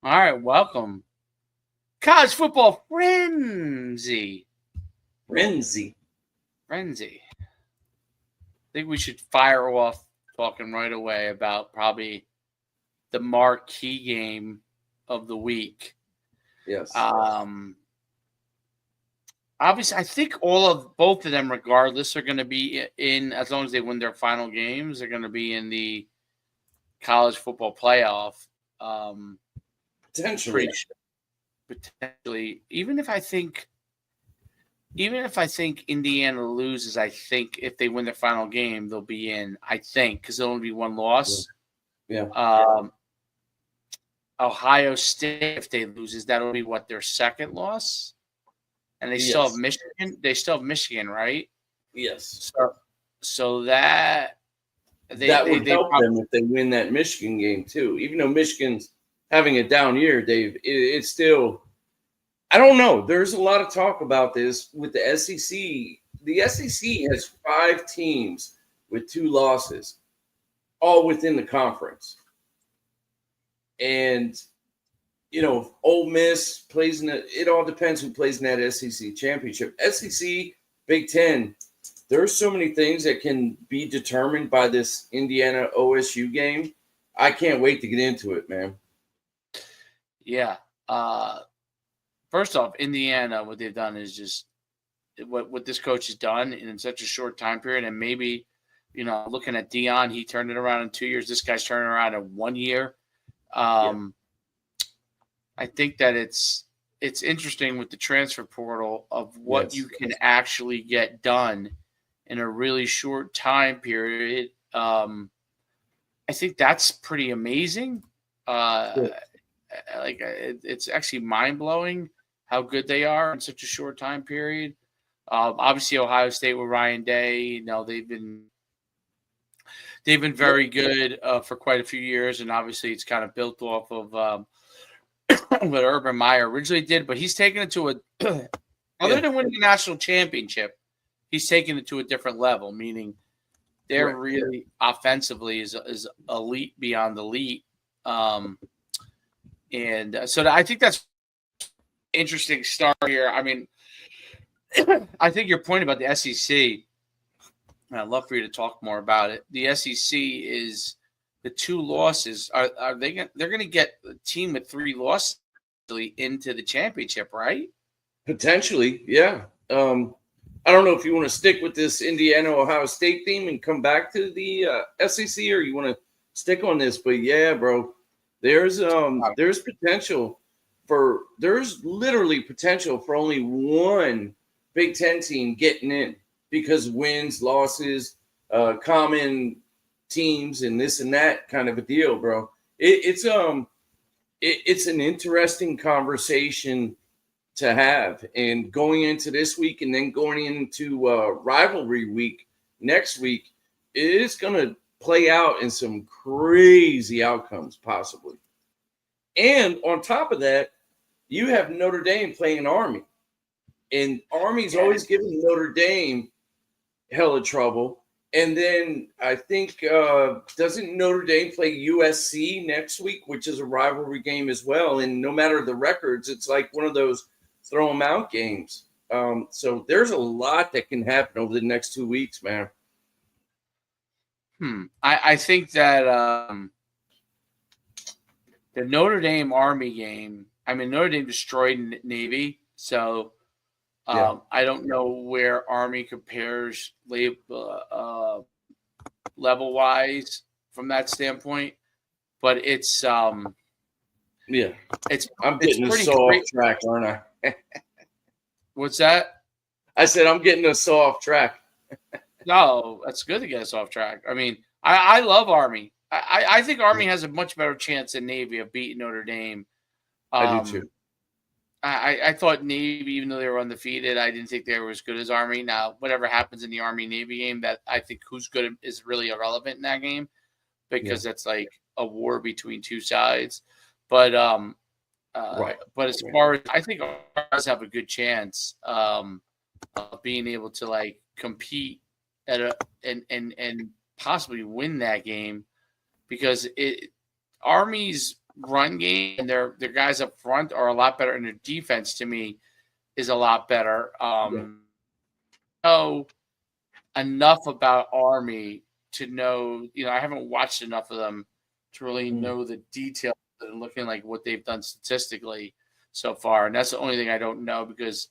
All right, welcome. College Football Frenzy. Friendzy. Frenzy. I think we should fire off talking right away about probably the marquee game of the week. Yes. Um, Obviously, I think both of them, regardless, are going to be in as long as they win their final games. They're going to be in the college football playoff. Um, Potentially. pretty sure, potentially, even if I think Indiana loses, I think if they win their final game, they'll be in. I think because there'll only be one loss. Yeah. Ohio State, if they loses, that'll be their second loss, and they still have Yes. Michigan. They still have Michigan, right? Yes. So that That would they help probably, them if they win that Michigan game too. Even though Michigan's having a down year, Dave, it's still. I don't know. There's a lot of talk about this with the SEC. The SEC has 5 teams with 2 losses, all within the conference. And if Ole Miss plays in it all depends who plays in that SEC championship. SEC, Big Ten, there's so many things that can be determined by this Indiana OSU game. I can't wait to get into it, man. yeah. First off, Indiana, what they've done is just what this coach has done in such a short time period, and maybe looking at Dion, he turned it around in 2 years. This guy's turning around in 1 year. I think that it's interesting with the transfer portal of what you can actually get done in a really short time period. I think that's pretty amazing. It's actually mind blowing how good they are in such a short time period. Obviously, Ohio State with Ryan Day, they've been very good for quite a few years, and obviously it's kind of built off of what Urban Meyer originally did, but he's taken it to other than winning the national championship, he's taken it to a different level, meaning they're really offensively is elite beyond elite. And so I think that's interesting start here. I mean, I think your point about the SEC, and I'd love for you to talk more about it. The SEC is the 2 losses. Are they they're going to get a team with 3 losses into the championship, right? Potentially, yeah. I don't know if you want to stick with this Indiana Ohio State theme and come back to the SEC, or you want to stick on this. But yeah, bro, there's potential there's literally potential for only one Big Ten team getting in because wins, losses, common teams, and this and that kind of a deal, bro. It's an interesting conversation to have, and going into this week and then going into rivalry week next week, it is going to play out in some crazy outcomes possibly. And on top of that, you have Notre Dame playing Army, and Army's always giving Notre Dame hella trouble. And then I think doesn't Notre Dame play USC next week, which is a rivalry game as well. And no matter the records, it's like one of those throw them out games. So there's a lot that can happen over the next 2 weeks, man. I think that the Notre Dame Army game, I mean, Notre Dame destroyed Navy, so I don't know where Army compares level-wise from that standpoint, but it's I'm getting us so off track, aren't I? What's that? I said I'm getting us so off track. No, that's good to get us off track. I mean, I love Army. I think Army has a much better chance than Navy of beating Notre Dame. I do too. I thought Navy, even though they were undefeated, I didn't think they were as good as Army. Now, whatever happens in the Army-Navy game, that I think who's good is really irrelevant in that game because it's like a war between two sides. But but as far as I think ours have a good chance of being able to like compete at and possibly win that game because Army's run game and their guys up front are a lot better, and their defense to me is a lot better. Know enough about Army to know, I haven't watched enough of them to really know the details and looking like what they've done statistically so far. And that's the only thing I don't know, because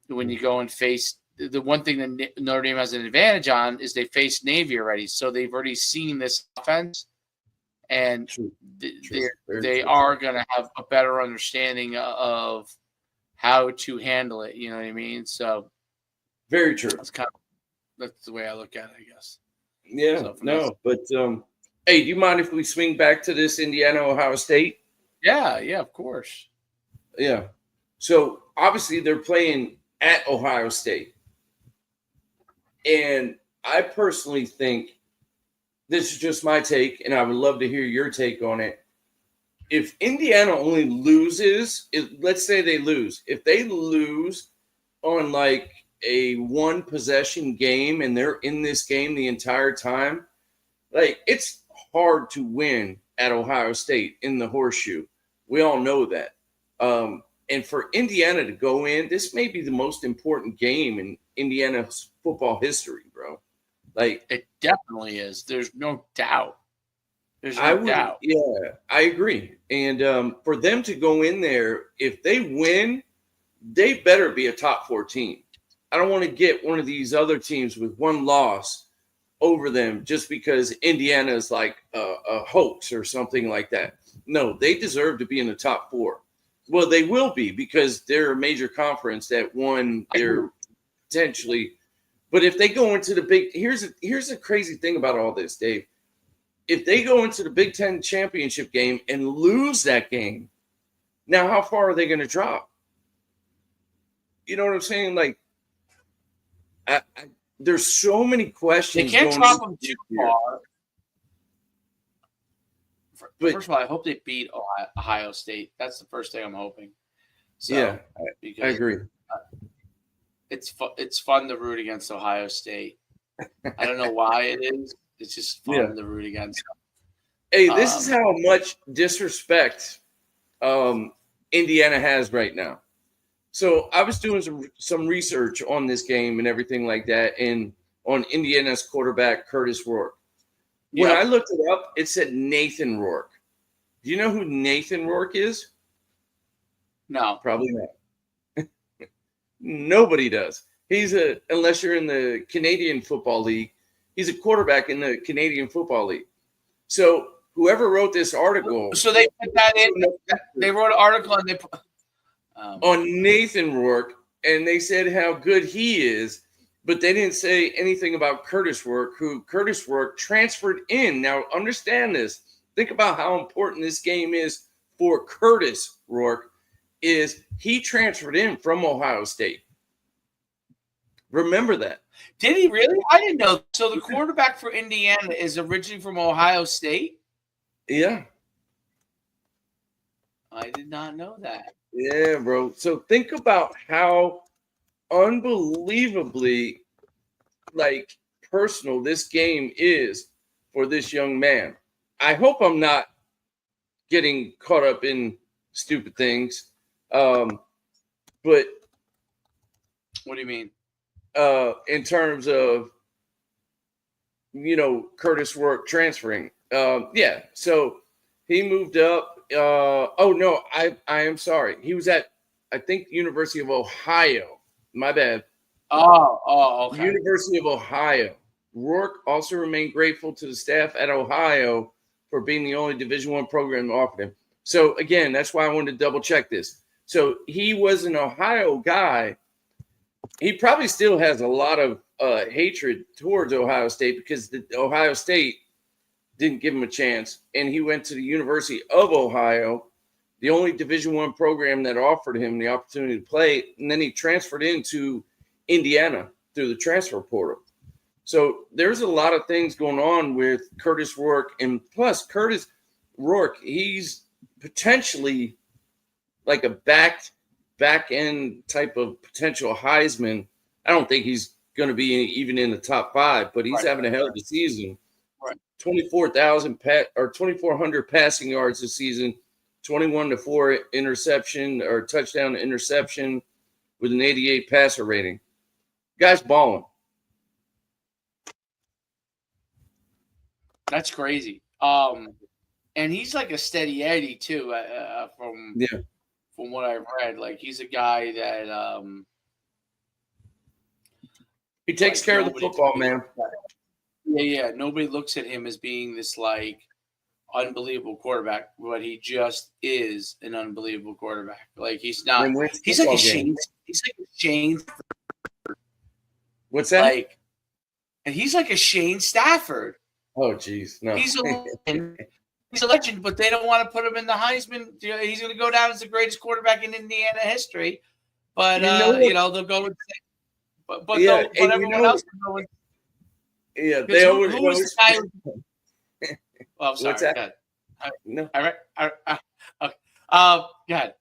when you go and face the one thing that Notre Dame has an advantage on is they faced Navy already. So they've already seen this offense, and they are going to have a better understanding of how to handle it. You know what I mean? So very true. That's the way I look at it, I guess. Yeah, but hey, do you mind if we swing back to this Indiana-Ohio State? Yeah, of course. Yeah. So obviously they're playing at Ohio State. And I personally think, this is just my take, and I would love to hear your take on it. If Indiana only loses, let's say they lose. If they lose on like a one possession game and they're in this game the entire time, like, it's hard to win at Ohio State in the horseshoe. We all know that. And for Indiana to go in, this may be the most important game in Indiana's football history, bro. Like, it definitely is. There's no doubt. Doubt. Yeah, I agree. And for them to go in there, if they win, they better be a top 4 team. I don't want to get one of these other teams with one loss over them just because Indiana is like a hoax or something like that. No, they deserve to be in the top 4. Well, they will be, because they're a major conference that won their potentially. But if they go into the here's a crazy thing about all this, Dave. If they go into the Big Ten championship game and lose that game, now how far are they going to drop? You know what I'm saying? Like, there's so many questions. They can't drop them too far. First of all, I hope they beat Ohio State. That's the first thing I'm hoping. So, yeah, I agree. It's fun to root against Ohio State. I don't know why it is. It's just fun to root against them. Hey, this is how much disrespect Indiana has right now. So I was doing some research on this game and everything like that, and on Indiana's quarterback, Curtis Rourke. When I looked it up, it said Nathan Rourke. Do you know who Nathan Rourke is? No. Probably not. Nobody does. Unless you're in the Canadian Football League, he's a quarterback in the Canadian Football League. So whoever wrote this article. So they put that in. They wrote an article and they put on Nathan Rourke, and they said how good he is, but they didn't say anything about Curtis Rourke, who Curtis Rourke transferred in. Now, understand this. Think about how important this game is for Curtis Rourke. Is he transferred in from Ohio State? Remember that. Did he really? I didn't know. So the quarterback for Indiana is originally from Ohio State? Yeah. I did not know that. Yeah, bro. So think about how unbelievably, like, personal this game is for this young man. I hope I'm not getting caught up in stupid things. But what do you mean? In terms of, Curtis Rourke transferring. So he moved up. I am sorry. He was at, I think, University of Ohio. My bad. Oh, okay. University of Ohio. Rourke also remained grateful to the staff at Ohio for being the only Division I program offered him. So, again, that's why I wanted to double-check this. So, he was an Ohio guy. He probably still has a lot of hatred towards Ohio State because Ohio State didn't give him a chance, and he went to the University of Ohio, the only Division I program that offered him the opportunity to play, and then he transferred into Indiana through the transfer portal. So there's a lot of things going on with Curtis Rourke, and plus Curtis Rourke, he's potentially like a back end type of potential Heisman. I don't think he's going to be even in the top 5, but he's having a hell of a season. 24,000 or 2,400 passing yards this season, 21-4 interception or touchdown to interception with an 88 passer rating. Guy's balling. That's crazy. And he's like a steady Eddie too. From what I've read, like he's a guy that he takes care of the football, man. Yeah. Nobody looks at him as being this like unbelievable quarterback, but he just is an unbelievable quarterback. Like he's not. He's like a Shane. He's like a Shane. What's that? Like, and he's like a Shane Stafford. Oh, geez, no. He's a legend, but they don't want to put him in the Heisman. He's going to go down as the greatest quarterback in Indiana history. But they'll go with. But everyone else will go with. Yeah, they always. Who's the guy? Oh, sorry. What's that? No. All right. Go ahead.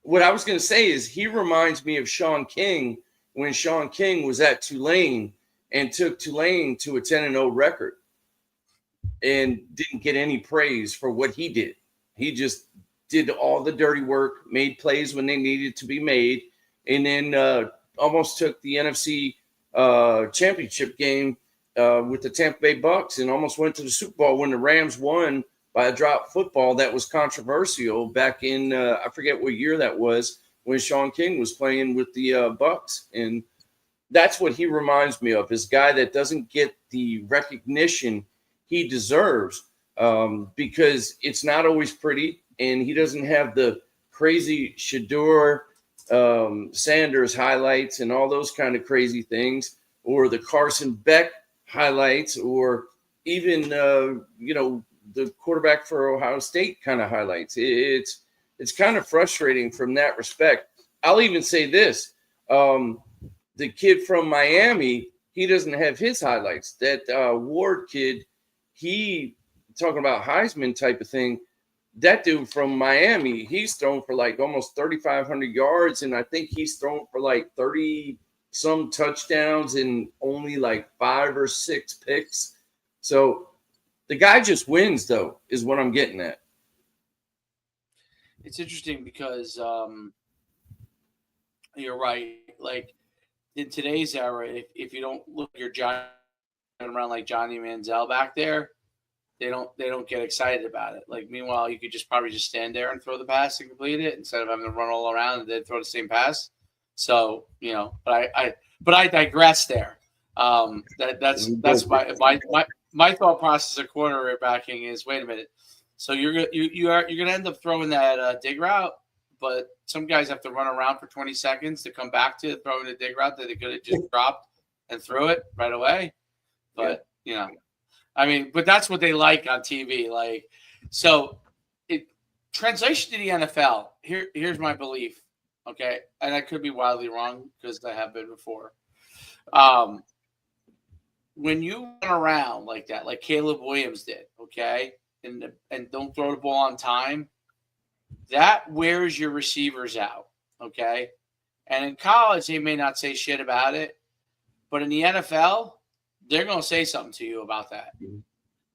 What I was going to say is he reminds me of Sean King when Sean King was at Tulane and took Tulane to a 10-0 record and didn't get any praise for what he did. He just did all the dirty work, made plays when they needed to be made, and then almost took the NFC championship game with the Tampa Bay Bucks and almost went to the Super Bowl when the Rams won by a drop football that was controversial back in I forget what year that was when Sean King was playing with the Bucks. And that's what he reminds me of, this guy that doesn't get the recognition he deserves because it's not always pretty, and he doesn't have the crazy Shedeur Sanders highlights and all those kind of crazy things, or the Carson Beck highlights, or even the quarterback for Ohio State kind of highlights. It's kind of frustrating from that respect. I'll even say this: the kid from Miami, he doesn't have his highlights. That Ward kid, he talking about Heisman type of thing. That dude from Miami, he's thrown for like almost 3,500 yards, and I think he's thrown for like 30 some touchdowns and only like 5 or 6 picks. So the guy just wins, though, is what I'm getting at. It's interesting because you're right. Like in today's era, if you don't look your Johnny around like Johnny Manziel back there, they don't get excited about it. Like meanwhile, you could probably just stand there and throw the pass and complete it instead of having to run all around and then throw the same pass. So but I digress there. That's my thought process of quarterbacking is, wait a minute. So you're gonna end up throwing that dig route, but some guys have to run around for 20 seconds to come back to throwing a dig route that they could have just dropped and threw it right away. But but that's what they like on TV. Like, so translation to the NFL. Here's my belief. Okay, and I could be wildly wrong because I have been before. When you run around like that, like Caleb Williams did, okay, and don't throw the ball on time, that wears your receivers out, okay? And in college, they may not say shit about it, but in the NFL, they're going to say something to you about that. Mm-hmm.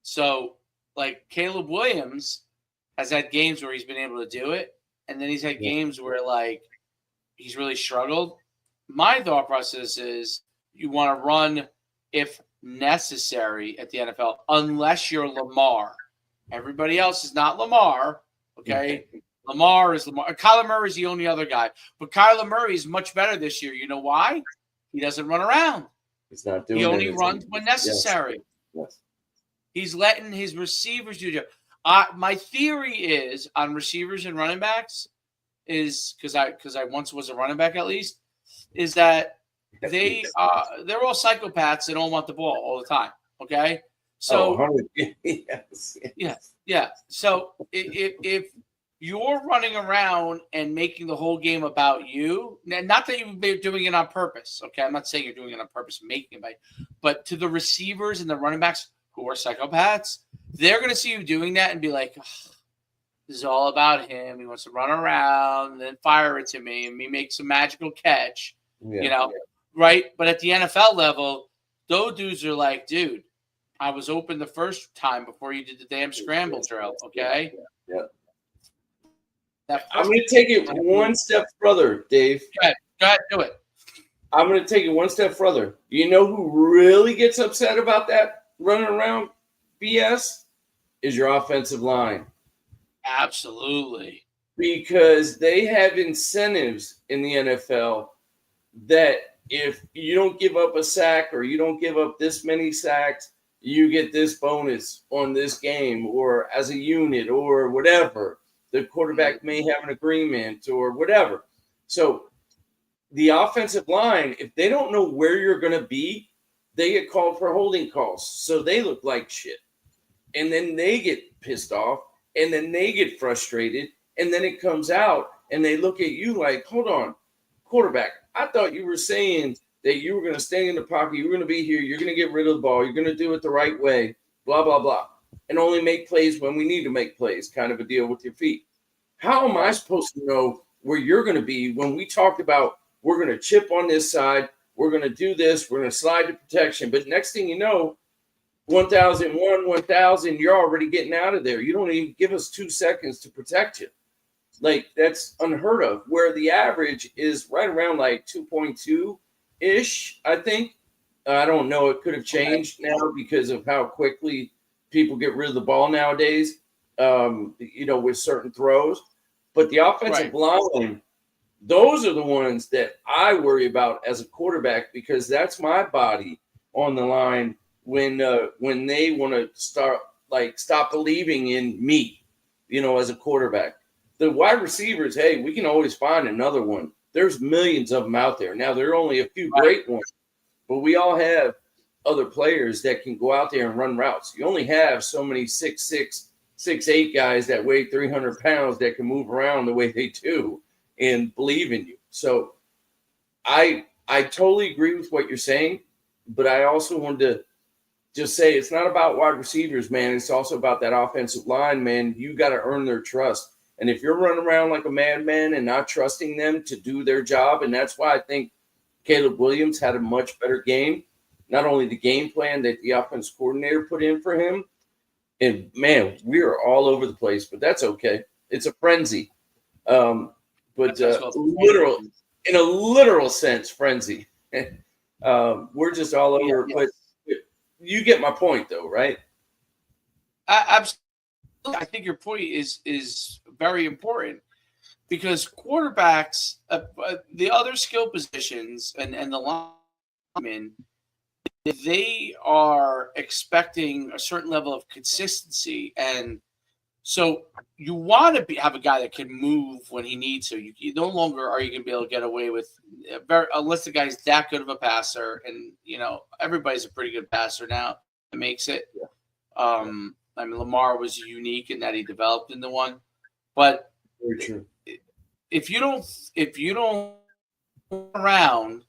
So, like, Caleb Williams has had games where he's been able to do it, and then he's had games where, like, he's really struggled. My thought process is you want to run if necessary at the NFL, unless you're Lamar. Everybody else is not Lamar, okay? Lamar is Lamar. Kyler Murray is the only other guy. But Kyler Murray is much better this year. You know why? He doesn't run around. He's not doing He only runs when necessary. Yes. He's letting his receivers do it. My theory is on receivers and running backs is because I once was a running back at least, is that they're all psychopaths that don't want the ball all the time. Okay. So yes. So if you're running around and making the whole game about you, not that you're doing it on purpose. Okay. I'm not saying you're doing it on purpose, making it, but to the receivers and the running backs who are psychopaths, they're going to see you doing that and be like, oh, this is all about him. He wants to run around and then fire it to me and me make some magical catch, right? But at the NFL level, those dudes are like, dude, I was open the first time before you did the damn scramble drill, okay? Yeah. I'm going to take it one step further, Dave. Go ahead, do it. I'm going to take it one step further. You know who really gets upset about that running around BS? Is your offensive line. Absolutely. Because they have incentives in the NFL that if you don't give up a sack or you don't give up this many sacks, you get this bonus on this game or as a unit or whatever. The quarterback may have an agreement or whatever. So the offensive line, if they don't know where you're going to be, they get called for holding calls. So they look like shit. And then they get pissed off, and then they get frustrated, and then it comes out, and they look at you like, hold on, quarterback, I thought you were saying that you were going to stay in the pocket, you were going to be here, you're going to get rid of the ball, you're going to do it the right way, blah, blah, blah, and only make plays when we need to make plays, kind of a deal with your feet. How am I supposed to know where you're going to be when we talked about we're going to chip on this side, we're going to do this, we're going to slide to protection, but next thing you know, 1,001, 1,000, you're already getting out of there. You don't even give us 2 seconds to protect you. Like, that's unheard of, where the average is right around like 2.2-ish, I think. I don't know. It could have changed now because of how quickly people get rid of the ball nowadays, with certain throws. But the offensive line, those are the ones that I worry about as a quarterback because that's my body on the line when they want to stop believing in me, as a quarterback. The wide receivers, hey, we can always find another one. There's millions of them out there. Now, there are only a few great ones, but we all have other players that can go out there and run routes. You only have so many 6'6", 6'8" guys that weigh 300 pounds that can move around the way they do and believe in you. So I totally agree with what you're saying, but I also wanted to just say it's not about wide receivers, man. It's also about that offensive line, man. You got to earn their trust. And if you're running around like a madman and not trusting them to do their job, and that's why I think Caleb Williams had a much better game, not only the game plan that the offense coordinator put in for him, and, man, we are all over the place, but that's okay. It's a frenzy. But in a literal sense, frenzy. We're just all over. Yeah. But you get my point, though, right? Absolutely. I think your point is very important because quarterbacks, the other skill positions and the linemen, they are expecting a certain level of consistency. And so you want to have a guy that can move when he needs to. You no longer are you going to be able to get away with unless the guy's that good of a passer. And, everybody's a pretty good passer now. That makes it. Yeah. Lamar was unique in that he developed into one. But very true. If you don't around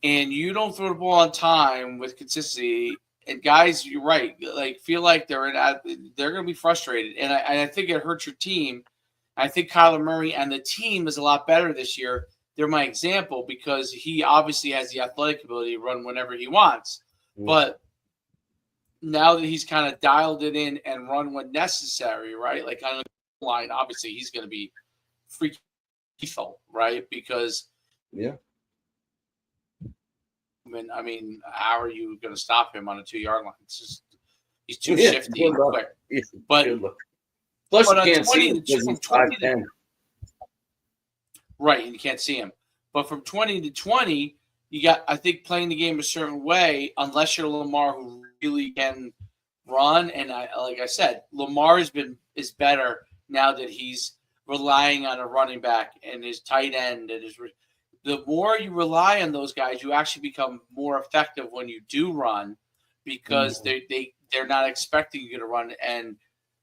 and you don't throw the ball on time with consistency, and guys, you're right, feel like they're going to be frustrated, and I think it hurts your team. I think Kyler Murray and the team is a lot better this year. They're my example because he obviously has the athletic ability to run whenever he wants, but now that he's kind of dialed it in and run when necessary, right? Like on the line, obviously he's going to be freaking lethal, right? Because I mean, how are you going to stop him on a 2-yard line? It's just he's too shifty and quick. But plus you can't see him because he's 5'10". Right, and you can't see him. But from 20 to 20, you got, I think, playing the game a certain way, unless you're Lamar who really can run. And like I said, Lamar is better now that he's relying on a running back and his tight end and the more you rely on those guys, you actually become more effective when you do run because they're not expecting you to run and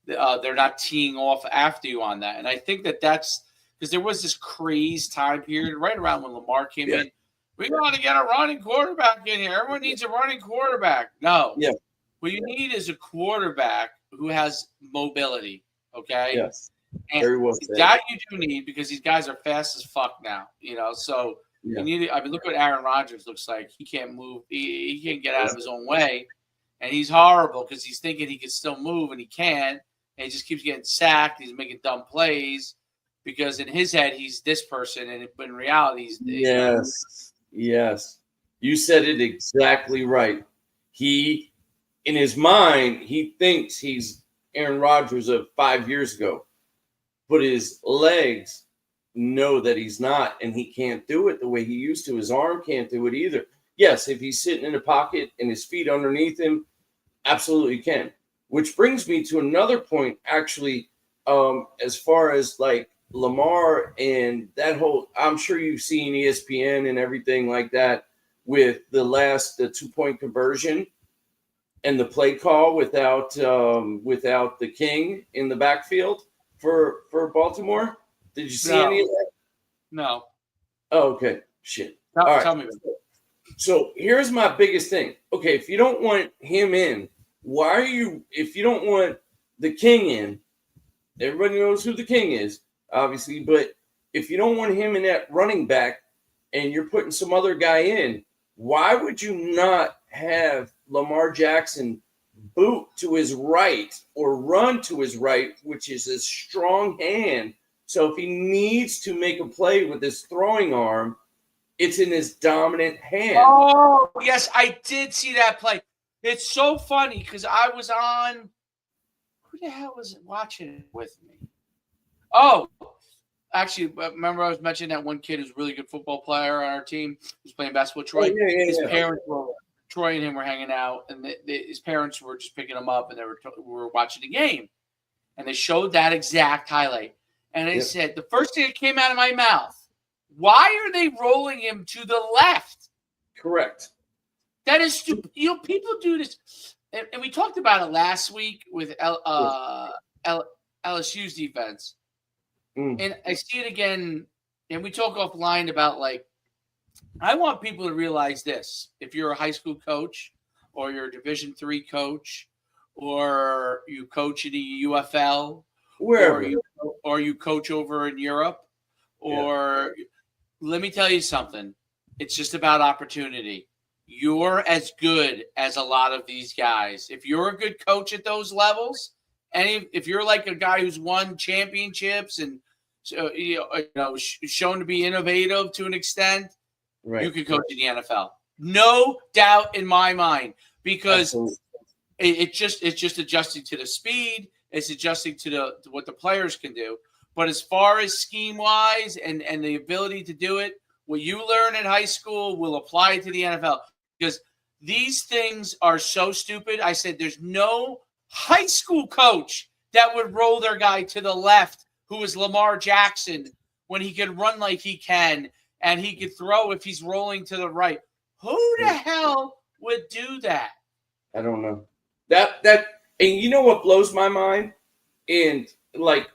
they're not teeing off after you on that. And I think that's because there was this craze time period right around when Lamar came in. We want to get a running quarterback in here. Everyone needs a running quarterback. No. Yeah. What you need is a quarterback who has mobility. Okay. Yes. And very well said. That you do need because these guys are fast as fuck now. So you need. I mean, look what Aaron Rodgers looks like. He can't move. He can't get out of his own way, and he's horrible because he's thinking he can still move and he can't, and he just keeps getting sacked. He's making dumb plays because in his head he's this person, but in reality he's Yes. You said it exactly right. He, in his mind, he thinks he's Aaron Rodgers of 5 years ago, but his legs know that he's not, and he can't do it the way he used to. His arm can't do it either. Yes, if he's sitting in a pocket and his feet underneath him, absolutely can. Which brings me to another point, actually, as far as like Lamar and that whole, I'm sure you've seen ESPN and everything like that with the 2-point conversion and the play call without the King in the backfield for Baltimore. Did you see any of that? No. Oh, okay. Shit. Tell me about it. So here's my biggest thing. Okay, if you don't want him in, if you don't want the King in, everybody knows who the King is, obviously, but if you don't want him in that running back and you're putting some other guy in, why would you not have Lamar Jackson boot to his right or run to his right, which is a strong hand? So if he needs to make a play with his throwing arm, it's in his dominant hand. Oh, yes, I did see that play. It's so funny because I was on – who the hell was watching it with me? Oh, actually, remember I was mentioning that one kid who's a really good football player on our team who's playing basketball with Troy? His parents were – Troy and him were hanging out, and his parents were just picking him up, and we were watching the game. And they showed that exact highlight. And they said, the first thing that came out of my mouth, why are they rolling him to the left? Correct. That is stupid. You know, people do this. And we talked about it last week with LSU's defense. And I see it again. And we talk offline about, like, I want people to realize this. If you're a high school coach or you're a Division III coach or you coach in the UFL or you coach over in Europe let me tell you something. It's just about opportunity. You're as good as a lot of these guys. If you're a good coach at those levels, and if you're like a guy who's won championships and shown to be innovative to an extent, you can coach in the NFL. No doubt in my mind, because it's just adjusting to the speed. It's adjusting to what the players can do. But as far as scheme-wise and the ability to do it, what you learn in high school will apply to the NFL. Because these things are so stupid. I said there's no high school coach that would roll their guy to the left who is Lamar Jackson when he can run like he can and he could throw if he's rolling to the right. Who the hell would do that? I don't know. That and you know what blows my mind? And like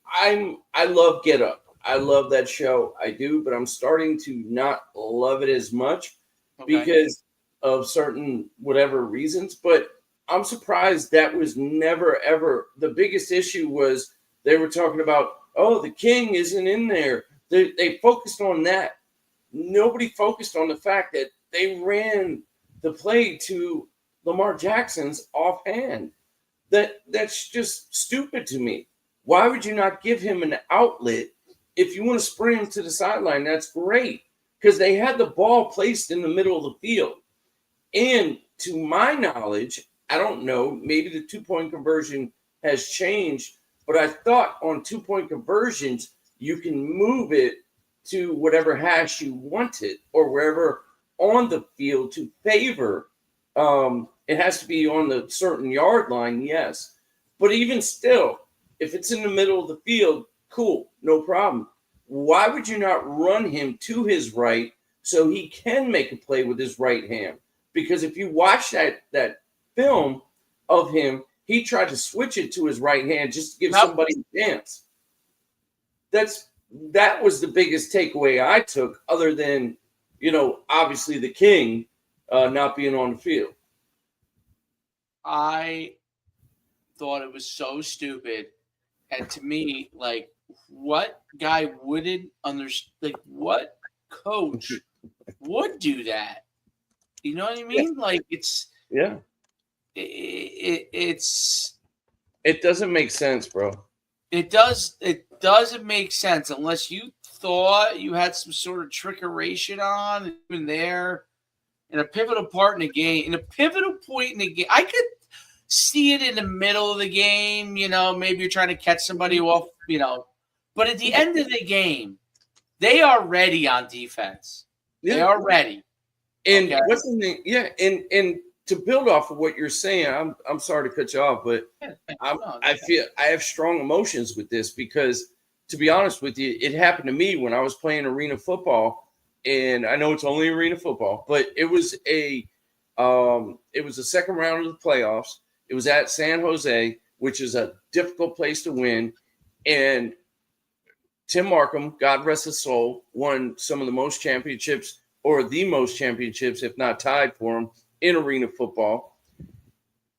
I love Get Up. I love that show. I do, but I'm starting to not love it as much because of certain whatever reasons. But I'm surprised that was never ever the biggest issue. Was they were talking about, oh, the King isn't in there. They focused on that. Nobody focused on the fact that they ran the play to Lamar Jackson's offhand. That's just stupid to me. Why would you not give him an outlet? If you want to sprint him to the sideline, that's great, because they had the ball placed in the middle of the field. And to my knowledge, I don't know, maybe the 2-point conversion has changed, but I thought on 2-point conversions, you can move it to whatever hash you wanted or wherever on the field to favor. It has to be on the certain yard line, yes. But even still, if it's in the middle of the field, cool, no problem. Why would you not run him to his right so he can make a play with his right hand? Because if you watch that film of him, he tried to switch it to his right hand just to give somebody a chance. That was the biggest takeaway I took, other than, obviously the King not being on the field. I thought it was so stupid. And to me, like, what guy wouldn't understand? Like, what coach would do that? You know what I mean? Yeah. Like, it's it doesn't make sense, bro. It does. It doesn't make sense unless you thought you had some sort of trickeration on even there in a pivotal part in the game. In a pivotal point in the game, I could see it in the middle of the game. Maybe you're trying to catch somebody off. But at the end of the game, they are ready on defense. Yeah. They are ready. And what's the name? Yeah, and to build off of what you're saying, I'm sorry to cut you off, but I feel I have strong emotions with this because, to be honest with you, it happened to me when I was playing arena football, and I know it's only arena football, but it was a second round of the playoffs. It was at San Jose, which is a difficult place to win, and Tim Markham, God rest his soul, won some of the most championships, or the most championships, if not tied for him, in arena football.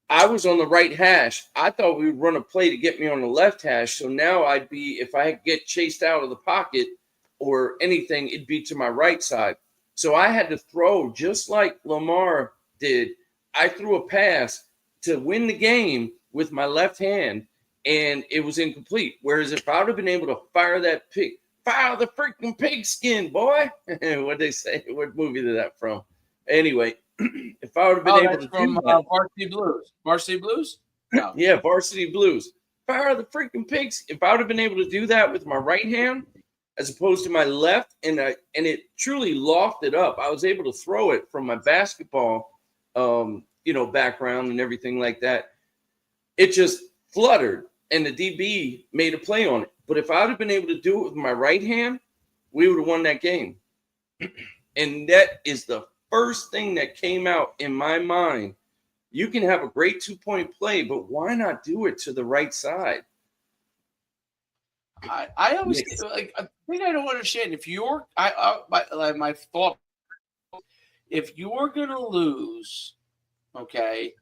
I was on the right hash. I thought we would run a play to get me on the left hash. So now I'd be, if I get chased out of the pocket or anything, it'd be to my right side. So I had to throw just like Lamar did. I threw a pass to win the game with my left hand, and it was incomplete. Whereas if I would have been able to fire that pig, fire the freaking pigskin, boy. What'd they say? What movie is that from? Anyway, if I would have been able to from do that. Varsity Blues. Varsity Blues? No. Yeah, Varsity Blues. Fire the freaking pigs. If I would have been able to do that with my right hand as opposed to my left, and it truly lofted up. I was able to throw it from my basketball background and everything like that. It just fluttered, and the DB made a play on it. But if I would have been able to do it with my right hand, we would have won that game. And that is the first thing that came out in my mind. You can have a great 2-point play, but why not do it to the right side? I always like. I think I don't understand. If you're, my thought, if you're gonna lose, okay,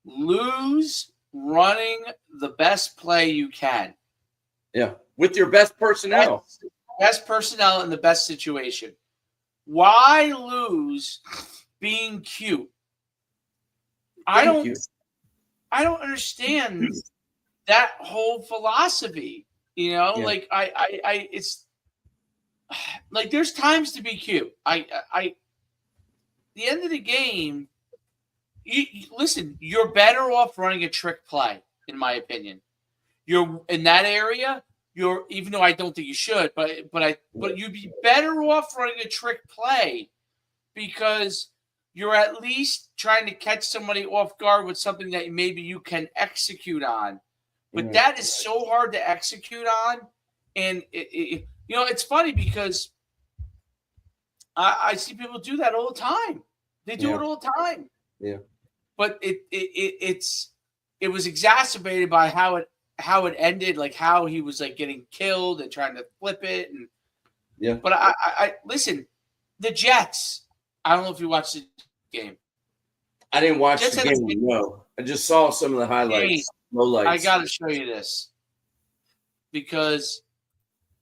lose running the best play you can. Yeah, with your best personnel. Best personnel in the best situation. Why lose being cute? I don't understand that whole philosophy. Like it's like there's times to be cute. The end of the game, listen, you're better off running a trick play, in my opinion. You're in that area. Even though I don't think you should, but you'd be better off running a trick play because you're at least trying to catch somebody off guard with something that maybe you can execute on. But that is so hard to execute on, and it's funny because I see people do that all the time. They do it all the time. Yeah, but it was exacerbated by how it ended, like how he was like getting killed and trying to flip it, and But I listen, the Jets. I don't know if you watched the game. I didn't watch the game. No, I just saw some of the highlights. Lowlights. I got to show you this because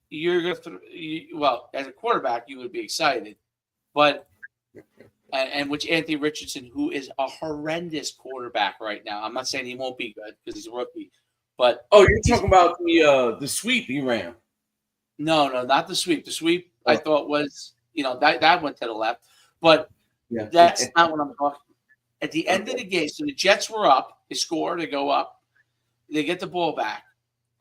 you're going to. As a quarterback, you would be excited, but. And which Anthony Richardson, who is a horrendous quarterback right now. I'm not saying he won't be good because he's a rookie. But you're talking about the sweep he ran. No, not the sweep. The sweep I thought was, that went to the left. But that's not what I'm talking about. At the end of the game, so the Jets were up. They score. They go up. They get the ball back.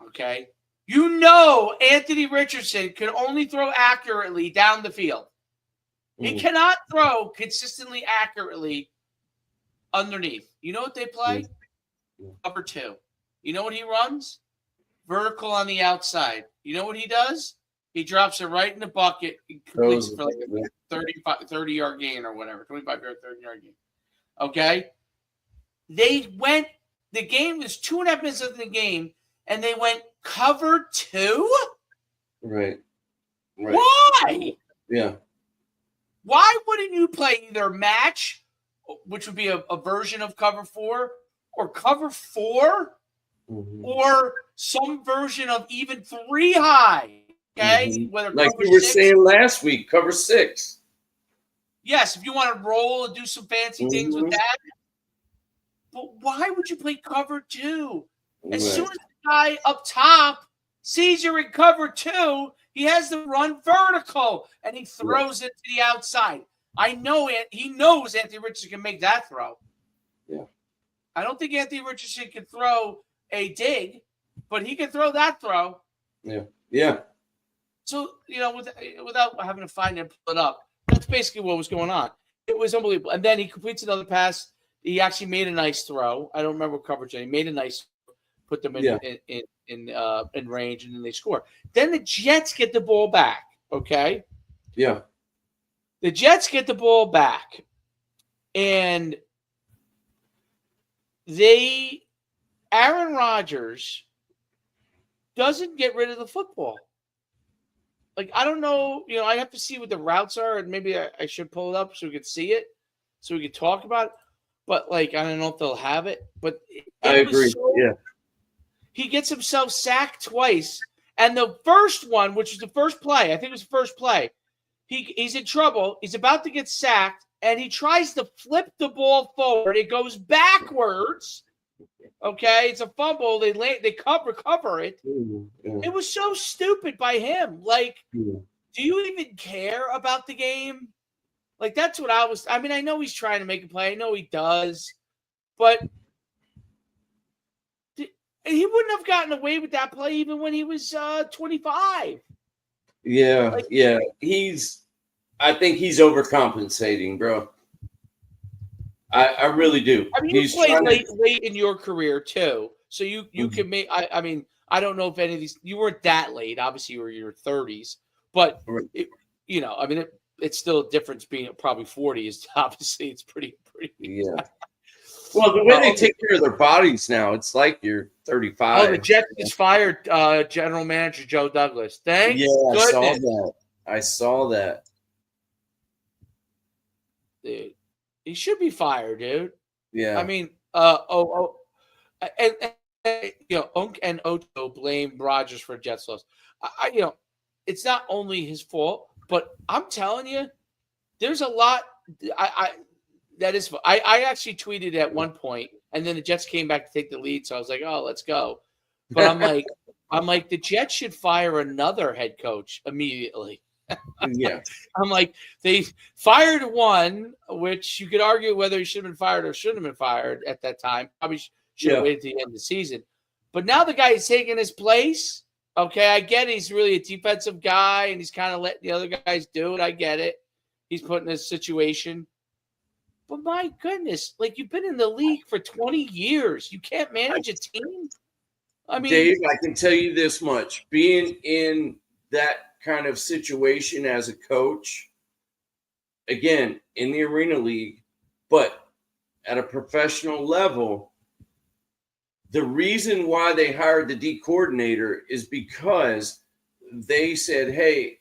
Okay? Anthony Richardson could only throw accurately down the field. He cannot throw consistently accurately underneath. You know what they play? Cover 2. You know what he runs? Vertical on the outside. You know what he does? He drops it right in the bucket. He completes for like a 30-yard gain or whatever, 25-yard, 30-yard gain. Okay? The game was 2.5 minutes into the game, and they went cover 2? Right. Why? Yeah. Why wouldn't you play either match, which would be a version of cover 4, or cover 4, or some version of even 3 high? Okay, whether like you were saying last week, cover 6. Yes, if you want to roll and do some fancy things with that. But why would you play cover 2? As soon as the guy up top Caesar in cover 2, he has to run vertical, and he throws it to the outside. I know it. He knows Anthony Richardson can make that throw. Yeah. I don't think Anthony Richardson can throw a dig, but he can throw that throw. Yeah. Yeah. So, without having to find it and pull it up, that's basically what was going on. It was unbelievable. And then he completes another pass. He actually made a nice throw. I don't remember what coverage. He made a nice, put them in range, and then they score. Then the Jets get the ball back. Okay. Yeah. The Jets get the ball back, and Aaron Rodgers doesn't get rid of the football. Like, I don't know, I have to see what the routes are, and maybe I should pull it up so we could see it, so we could talk about it. But, I don't know if they'll have it. But I agree. He gets himself sacked twice. And the first one, which is the first play, I think it was the first play, he's in trouble. He's about to get sacked, and he tries to flip the ball forward. It goes backwards. Okay, it's a fumble. They recover it. Yeah. It was so stupid by him. Do you even care about the game? That's what I know he's trying to make a play. I know he does. But he wouldn't have gotten away with that play even when he was 25. Yeah, I think he's overcompensating, bro. I really do. I mean, you played late in your career too, so you can make. I don't know if any of these you weren't that late. Obviously, you were in your 30s, but it's still a difference. Being probably 40 is obviously it's pretty. Yeah. Well, the way they take care of their bodies now, it's like you're 35. Oh, the Jets just fired General Manager Joe Douglas. Thank goodness. I saw that. Dude, he should be fired, dude. Yeah. I mean, Unk and Ocho blame Rodgers for Jets loss. It's not only his fault, but I'm telling you, there's a lot. I actually tweeted at one point, and then the Jets came back to take the lead, so I was like, oh, let's go. But I'm like, the Jets should fire another head coach immediately. Yeah. I'm like, they fired one, which you could argue whether he should have been fired or shouldn't have been fired at that time. Probably should have waited to the end of the season. But now the guy is taking his place. Okay, I get it. He's really a defensive guy, and he's kind of letting the other guys do it. I get it. He's put in this situation. But my goodness, you've been in the league for 20 years. You can't manage a team? I mean, Dave, I can tell you this much. Being in that kind of situation as a coach, again, in the Arena League, but at a professional level, the reason why they hired the D coordinator is because they said, hey,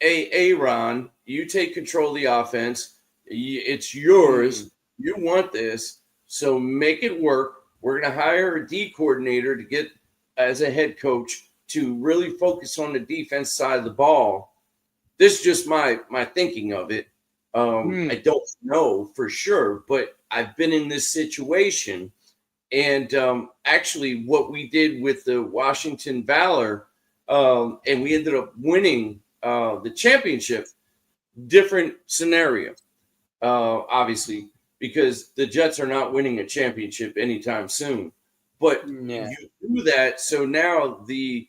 Aaron, you take control of the offense. It's yours. You want this. So make it work. We're going to hire a D coordinator to get as a head coach to really focus on the defense side of the ball. This is just my thinking of it. I don't know for sure, but I've been in this situation. And actually what we did with the Washington Valor, and we ended up winning the championship, different scenario, obviously, because the Jets are not winning a championship anytime soon. But you do that, so now the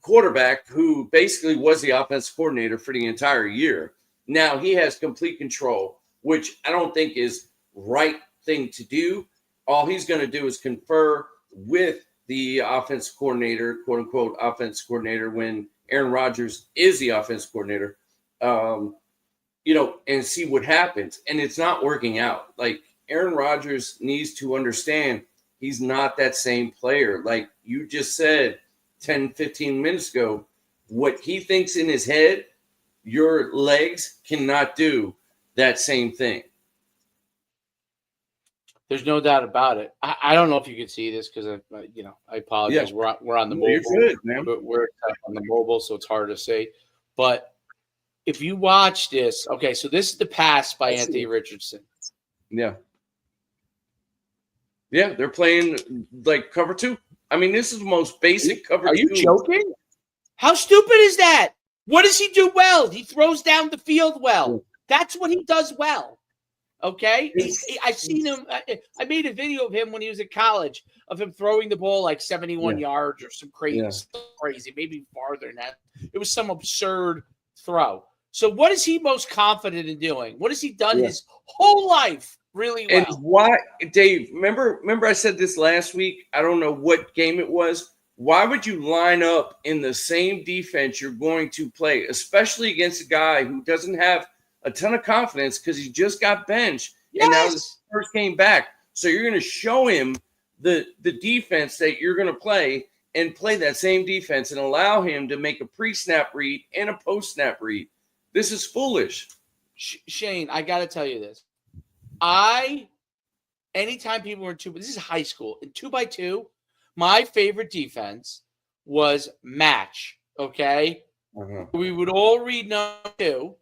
quarterback, who basically was the offensive coordinator for the entire year, now he has complete control, which I don't think is right thing to do. All he's going to do is confer with the offensive coordinator, quote unquote offensive coordinator, when Aaron Rodgers is the offensive coordinator, and see what happens. And it's not working out. Aaron Rodgers needs to understand he's not that same player. Like you just said 10, 15 minutes ago, what he thinks in his head, your legs cannot do that same thing. There's no doubt about it. I don't know if you could see this because I apologize. Yeah. We're on the mobile. You're good, man. We're on the mobile, so it's hard to say. But if you watch this, okay, so this is the pass by Anthony Richardson. Yeah. Yeah, they're playing cover two. I mean, this is the most basic cover. Are you joking? How stupid is that? What does he do well? He throws down the field well. That's what he does well. Okay? I've seen him. I made a video of him when he was at college of him throwing the ball like 71 yards or some crazy, maybe farther than that. It was some absurd throw. So what is he most confident in doing? What has he done his whole life really well? And why, Dave, remember I said this last week? I don't know what game it was. Why would you line up in the same defense you're going to play, especially against a guy who doesn't have a ton of confidence because he just got benched and now this first game back? So you're going to show him the defense that you're going to play and play that same defense and allow him to make a pre-snap read and a post-snap read. This is foolish. Shane, I got to tell you this. Anytime people were in this is high school, in 2x2, my favorite defense was match, okay? We would all read number 2,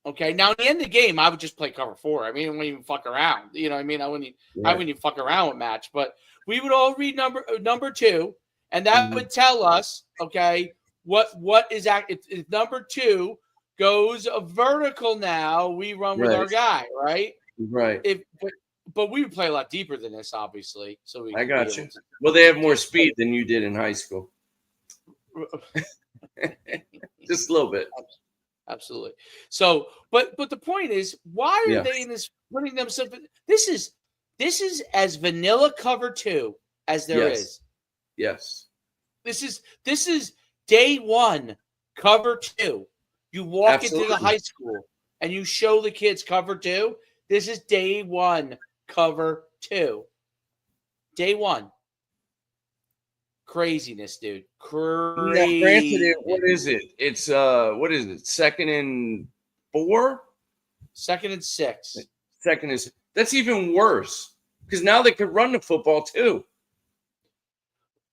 okay? Now, at the end of the game, I would just play cover 4. I mean, I wouldn't even fuck around. You know what I mean? I wouldn't even fuck around with match. But we would all read number 2, and that would tell us, okay, what is that? If number 2 goes a vertical now, we run with our guy, right? Right. But we would play a lot deeper than this, obviously. So I got you. Well, they have more speed than you did in high school. Just a little bit. Absolutely. So, but the point is, why are they in this putting themselves? This is as vanilla cover 2 as there is. Yes. This is day 1 cover 2. You walk into the high school and you show the kids cover 2. This is day 1 cover 2. Day 1. Craziness, dude. Crazy. Now, granted, what is it? It's what is it? 2nd and 4? 2nd and 6. That's even worse because now they could run the football too.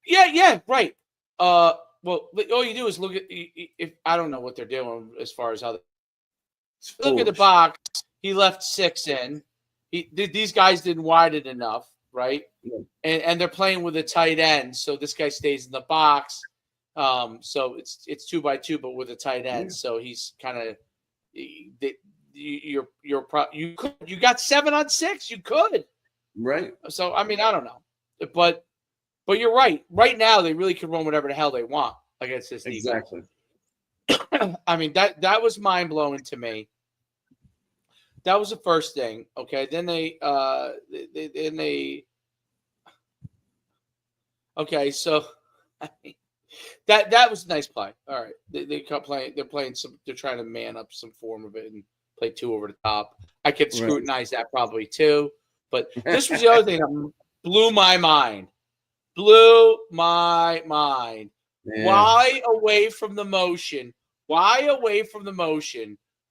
Yeah, right. Well, all you do is look at if I don't know what they're doing as far as how look at the box. He left 6 in. These guys didn't widen it enough, right? Yeah. And they're playing with a tight end, so this guy stays in the box. So it's 2x2, but with a tight end. Yeah. So he's kind of you got 7 on 6. You could, right? So I mean, I don't know, but you're right. Right now, they really can run whatever the hell they want against this defense. Exactly. I mean, that was mind blowing to me. That was the first thing. Okay, then they okay, so I mean, that was a nice play. All right, they kept playing. They're playing some. They're trying to man up some form of it and play 2 over the top. I could scrutinize that probably too, but this was the other thing that blew my mind. Man. Why away from the motion?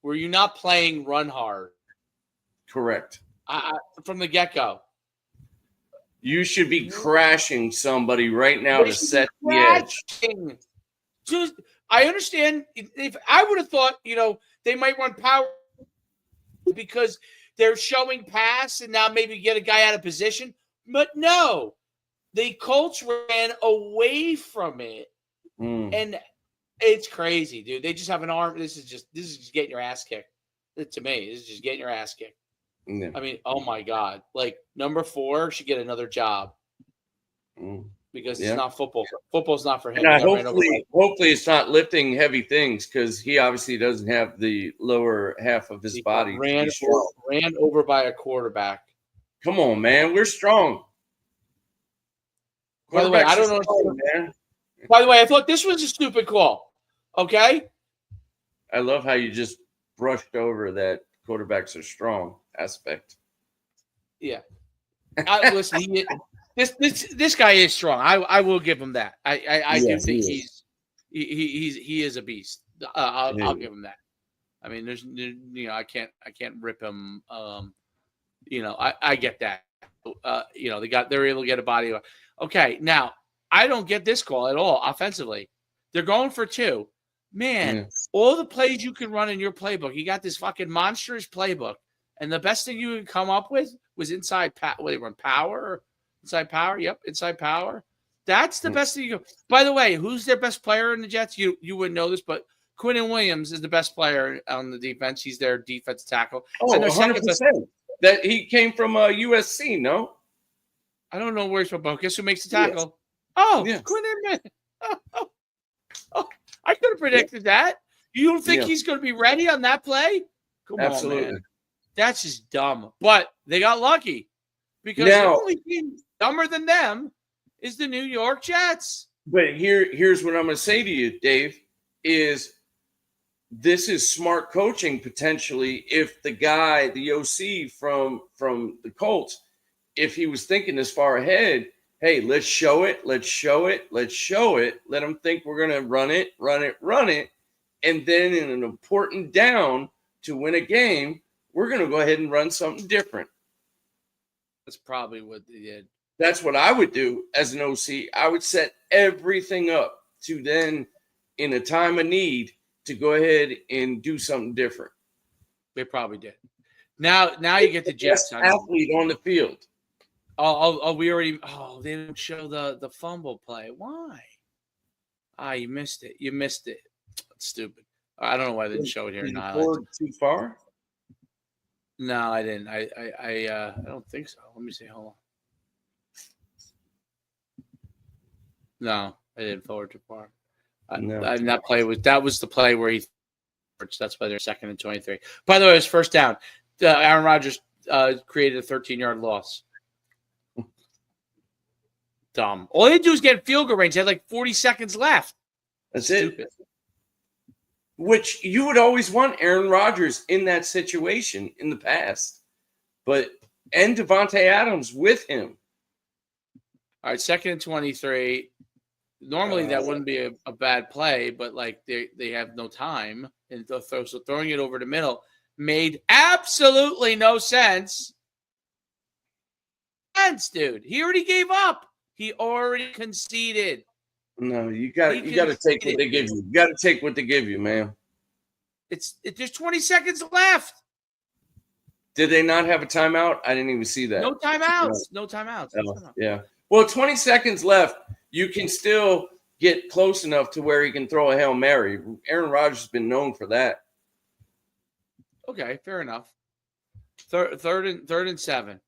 Were you not playing run hard? Correct. From the get-go. You should be crashing somebody right now to set the edge. Just, I understand. If I would have thought, they might run power because they're showing pass and now maybe get a guy out of position. But no, the Colts ran away from it. And it's crazy, dude. They just have an arm. This is just getting your ass kicked. To me, this is just getting your ass kicked. Yeah. I mean, oh my God. Like, number 4 should get another job because it's not football. Football's not for him. Hopefully it's not lifting heavy things because he obviously doesn't have the lower half of his body. Ran over by a quarterback. Come on, man. We're strong. By the way, I don't know. Man. By the way, I thought this was a stupid call. Okay? I love how you just brushed over that quarterbacks are strong aspect. Yeah. Listen, this guy is strong. I will give him that. I do think he is a beast. I'll give him that. I mean, I can't rip him. I get that. They're able to get a body. Okay, now I don't get this call at all offensively. They're going for 2. Man, all the plays you can run in your playbook, you got this fucking monstrous playbook, and the best thing you could come up with was inside they run power, inside power. Yep, inside power. That's the best thing you go. By the way, who's their best player in the Jets? You wouldn't know this, but Quinnen Williams is the best player on the defense. He's their defense tackle. Oh, and their 100%. That he came from USC, no? I don't know where he's from, but guess who makes the tackle? Yes. Oh, yes. Quinnen. Oh, I could have predicted that. You don't think he's going to be ready on that play? Come Absolutely. on, man. That's just dumb. But they got lucky because the only team dumber than them is the New York Jets. But here's what I'm going to say to you, Dave, is this is smart coaching potentially if the guy, the OC from the Colts, if he was thinking this far ahead, hey, let's show it. Let them think we're going to run it. And then in an important down to win a game, we're going to go ahead and run something different. That's probably what they did. That's what I would do as an OC. I would set everything up to then, in a time of need, to go ahead and do something different. They probably did. Now you get the Jets. Athlete on the field. We already. Oh, they didn't show the fumble play. Why? You missed it. That's stupid. I don't know why they didn't show it here in the highlights. Too far? No, I didn't. I don't think so. Let me see. Hold on. No, I didn't forward too far. No. That was the play where he. That's why they're 2nd and 23. By the way, it was first down. Aaron Rodgers created a 13-yard loss. Dumb. All they do is get field goal range. They had like 40 seconds left. That's stupid. It. Which you would always want Aaron Rodgers in that situation in the past. And Devontae Adams with him. All right, 2nd and 23. Normally that wouldn't be a bad play, but like they have no time. And so throwing it over the middle made absolutely no sense. Dude. He already gave up. He already conceded. No, you got to take what they give you. You got to take what they give you, man. There's 20 seconds left. Did they not have a timeout? I didn't even see that. No timeouts. Oh, yeah. Well, 20 seconds left. You can still get close enough to where he can throw a Hail Mary. Aaron Rodgers has been known for that. Okay, fair enough. Third and 7.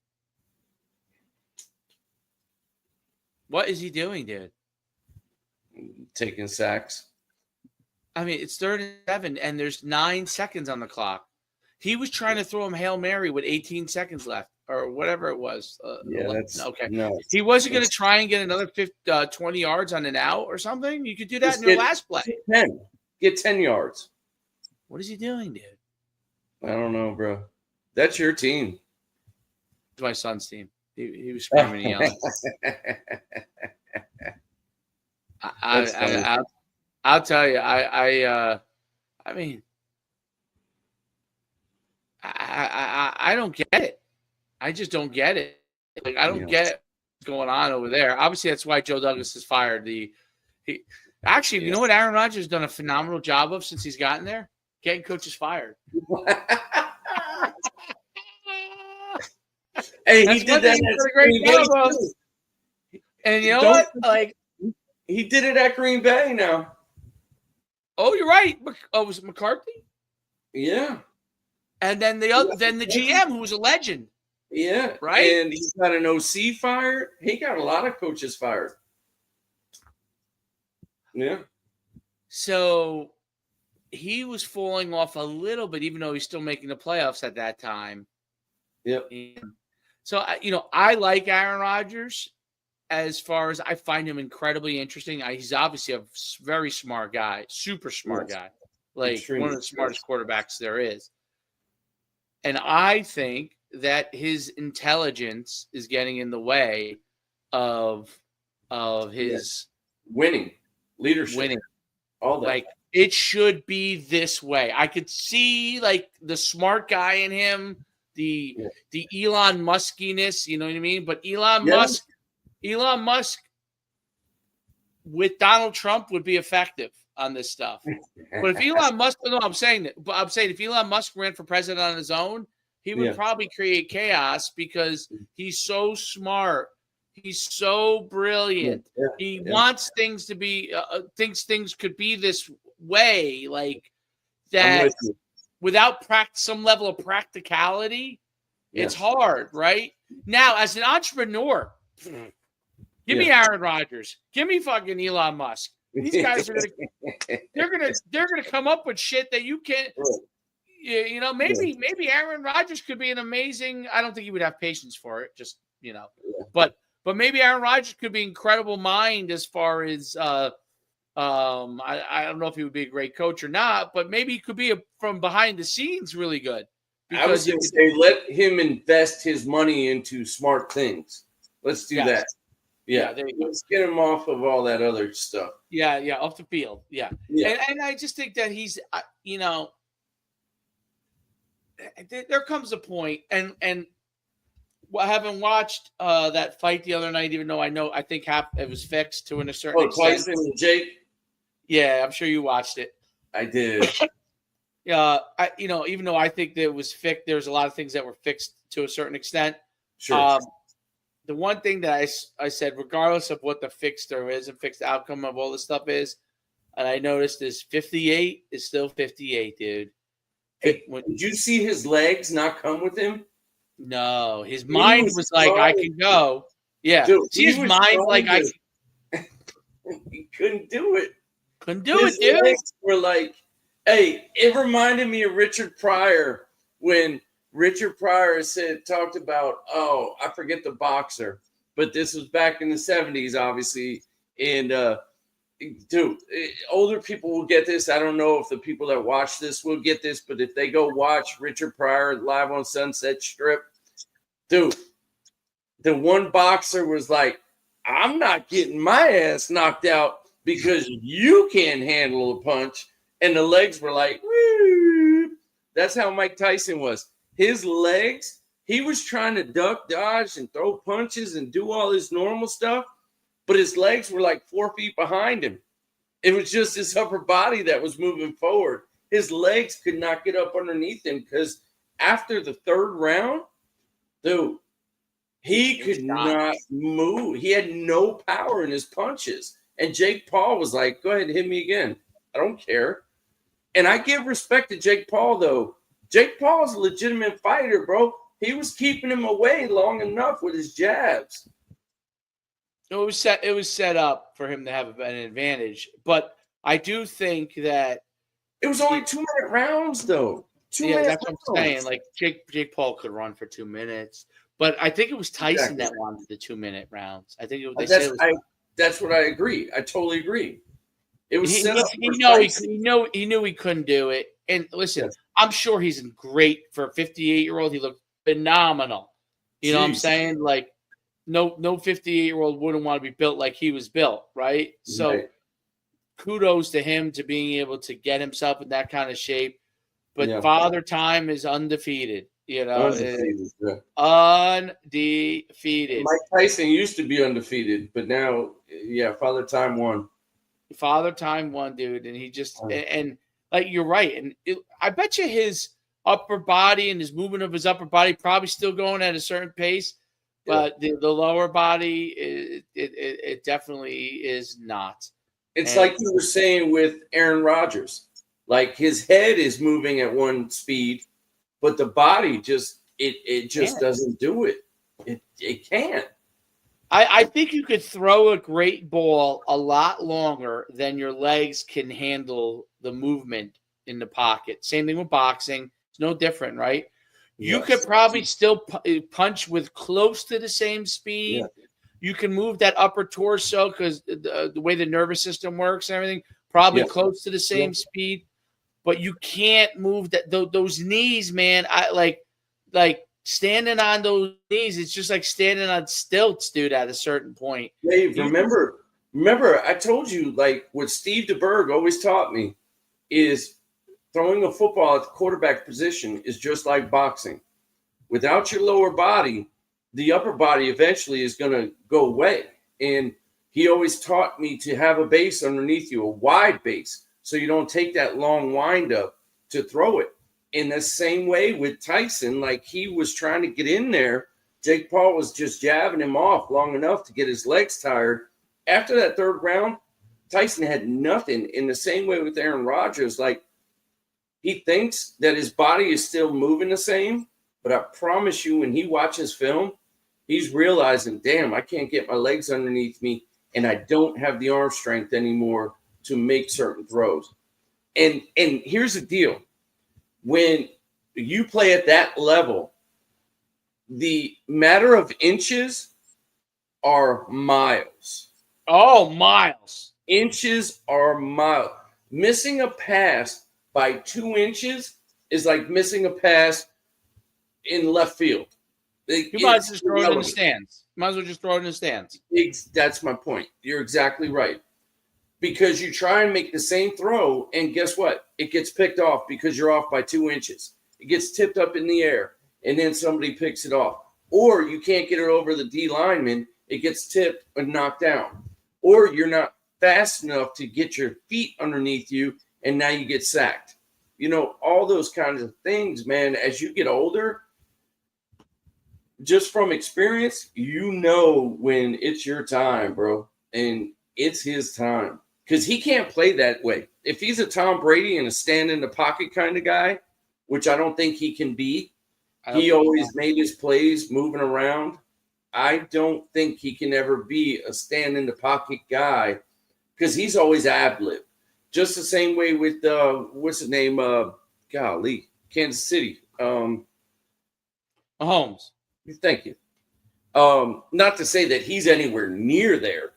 What is he doing, dude? Taking sacks. I mean, it's 3rd and 7, and there's 9 seconds on the clock. He was trying to throw him Hail Mary with 18 seconds left, or whatever it was. That's okay. No, he wasn't going to try and get another 20 yards on an out or something. You could do that in your last play. 10. Get 10 yards. What is he doing, dude? I don't know, bro. That's your team. It's my son's team. He was screaming and yelling. I'll tell you. I mean, I don't get it. I just don't get it. Like I don't get what's going on over there. Obviously, that's why Joe Douglas is fired. You know what Aaron Rodgers has done a phenomenal job of since he's gotten there? Getting coaches fired. Hey, he did that at Green Bay. And you know what? Like he did it at Green Bay now. Oh, you're right. Oh, was it McCarthy? Yeah. And then the GM, who was a legend. Yeah. Right. And he's got an OC fired. He got a lot of coaches fired. Yeah. So he was falling off a little bit, even though he's still making the playoffs at that time. Yep. So, I like Aaron Rodgers as far as I find him incredibly interesting. He's obviously a very smart guy, super smart guy, like extremely one of the smartest quarterbacks there is. And I think that his intelligence is getting in the way of his winning, leadership, all that. Like it should be this way. I could see like the smart guy in him. The Elon Muskiness, you know what I mean? But Elon Musk with Donald Trump would be effective on this stuff. But if Elon Musk, if Elon Musk ran for president on his own, he would probably create chaos because he's so smart He's so brilliant. Yeah, He wants things to be thinks things could be this way, like that. Without some level of practicality, it's hard, right? Now, as an entrepreneur, give me Aaron Rodgers, give me fucking Elon Musk. These guys are gonna come up with shit that you can't. You know, maybe Aaron Rodgers could be an amazing. I don't think he would have patience for it. Just but maybe Aaron Rodgers could be an incredible mind as far as I don't know if he would be a great coach or not, but maybe he could be from behind the scenes really good. I was going to say, let him invest his money into smart things. Let's do that. Yeah, let's get him off of all that other stuff. Yeah, off the field. Yeah. And I just think that he's, there comes a point, and having watched that fight the other night, even though I think half it was fixed to a certain extent. Tyson and Jake. Yeah, I'm sure you watched it. I did. Even though I think that it was fixed, there's a lot of things that were fixed to a certain extent. Sure. The one thing that I said, regardless of what the fixed or isn't fixed outcome of all this stuff is, and I noticed is 58 is still 58, dude. Did you see his legs not come with him? No, his mind was like, I can go. Yeah. Dude, see his mind like he couldn't do it. Couldn't do it, dude. Legs were like, hey, it reminded me of Richard Pryor when Richard Pryor talked about, I forget the boxer, but this was back in the 70s, obviously. And dude, older people will get this. I don't know if the people that watch this will get this, but if they go watch Richard Pryor live on Sunset Strip, dude, the one boxer was like, I'm not getting my ass knocked out because you can't handle a punch. And the legs were like, woo. That's how Mike Tyson was. His legs, he was trying to duck, dodge, and throw punches and do all his normal stuff, but his legs were like 4 feet behind him. It was just his upper body that was moving forward. His legs could not get up underneath him because after the third round, dude, he could not move. He had no power in his punches. And Jake Paul was like, go ahead and hit me again. I don't care. And I give respect to Jake Paul, though. Jake Paul's a legitimate fighter, bro. He was keeping him away long enough with his jabs. It was set up for him to have an advantage. But I do think that it was only 2-minute rounds, though. 2 minutes. That's what I'm saying. Like Jake Paul could run for 2 minutes. But I think it was Tyson that wanted the 2-minute rounds. I think that's what I agree. I totally agree. It was he knew he couldn't do it. And listen, I'm sure he's great for a 58-year-old. He looked phenomenal. You know what I'm saying? Like no 58-year-old wouldn't want to be built like he was built, right? So kudos to him to being able to get himself in that kind of shape. But Father Time is undefeated. You know, undefeated. Mike Tyson used to be undefeated, but now, Father Time won. Father Time won, dude, and he just and like you're right, and I bet you his upper body and his movement of his upper body probably still going at a certain pace, but the lower body it definitely is not. It's like you were saying with Aaron Rodgers, like his head is moving at one speed, but the body just doesn't do it. It can't. I think you could throw a great ball a lot longer than your legs can handle the movement in the pocket. Same thing with boxing. It's no different, right? You could probably still punch with close to the same speed. Yeah. You can move that upper torso because the way the nervous system works and everything, probably close to the same speed. But you can't move those knees, man. I like standing on those knees. It's just like standing on stilts, dude. At a certain point, Dave, remember, I told you like what Steve DeBerg always taught me is throwing a football at the quarterback position is just like boxing. Without your lower body, the upper body eventually is going to go away. And he always taught me to have a base underneath you, a wide base, so you don't take that long wind up to throw it. In the same way with Tyson, like he was trying to get in there Jake Paul was just jabbing him off long enough to get his legs tired. After that third round, Tyson had nothing. In the same way with Aaron Rodgers, like he thinks that his body is still moving the same, but I promise you, when he watches film, he's realizing, damn, I can't get my legs underneath me, and I don't have the arm strength anymore to make certain throws. And here's the deal. When you play at that level, the matter of inches are miles. Oh, miles. Inches are miles. Missing a pass by 2 inches is like missing a pass in left field. You might as well just throw it in the stands. Might as well just throw it in the stands. That's my point. You're exactly right. Because you try and make the same throw, and guess what? It gets picked off because you're off by 2 inches. It gets tipped up in the air, and then somebody picks it off. Or you can't get it over the D lineman. It gets tipped and knocked down. Or you're not fast enough to get your feet underneath you, and now you get sacked. You know, all those kinds of things, man, as you get older, just from experience, you know when it's your time, bro. And it's his time. Because he can't play that way. If he's a Tom Brady and a stand-in-the-pocket kind of guy, which I don't think he can be, he always made his plays moving around. I don't think he can ever be a stand-in-the-pocket guy because he's always ad-lib. Just the same way with, what's his name? Kansas City. Mahomes. Thank you. Not to say that he's anywhere near there,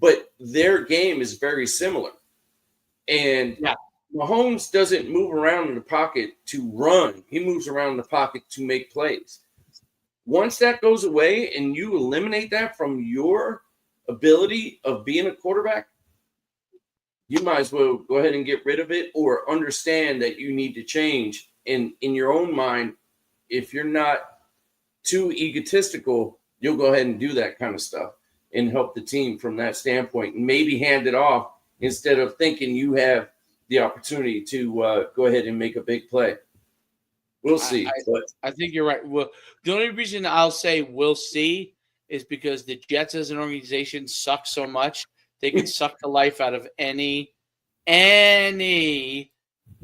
but their game is very similar. And Mahomes doesn't move around in the pocket to run. He moves around in the pocket to make plays. Once that goes away and you eliminate that from your ability of being a quarterback, you might as well go ahead and get rid of it or understand that you need to change. And in your own mind, if you're not too egotistical, you'll go ahead and do that kind of stuff and help the team from that standpoint and maybe hand it off instead of thinking you have the opportunity to go ahead and make a big play. We'll see. I think you're right. Well, the only reason I'll say we'll see is because the Jets as an organization suck so much. They can suck the life out of any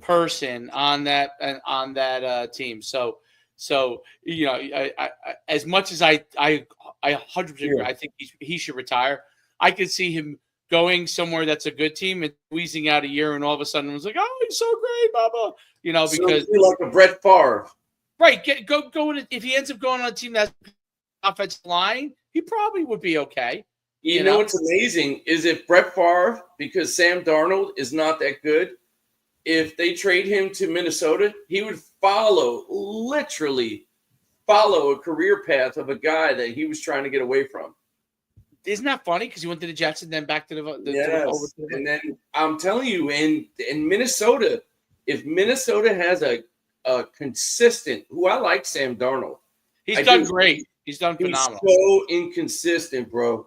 person on that team. So you know, I as much as I 100% agree, I think he should retire. I could see him going somewhere that's a good team and squeezing out a year, and all of a sudden it was like, oh, he's so great, blah blah. You know, because like a Brett Favre, right? Go if he ends up going on a team that's offensive line, he probably would be okay. You know what's amazing is if Brett Favre, because Sam Darnold is not that good, if they trade him to Minnesota, he would literally follow a career path of a guy that he was trying to get away from. Isn't that funny? Because he went to the Jets and then back to and then I'm telling you, in Minnesota, if Minnesota has a consistent, who I like Sam Darnold. He's done great. He's done phenomenal. He's so inconsistent, bro.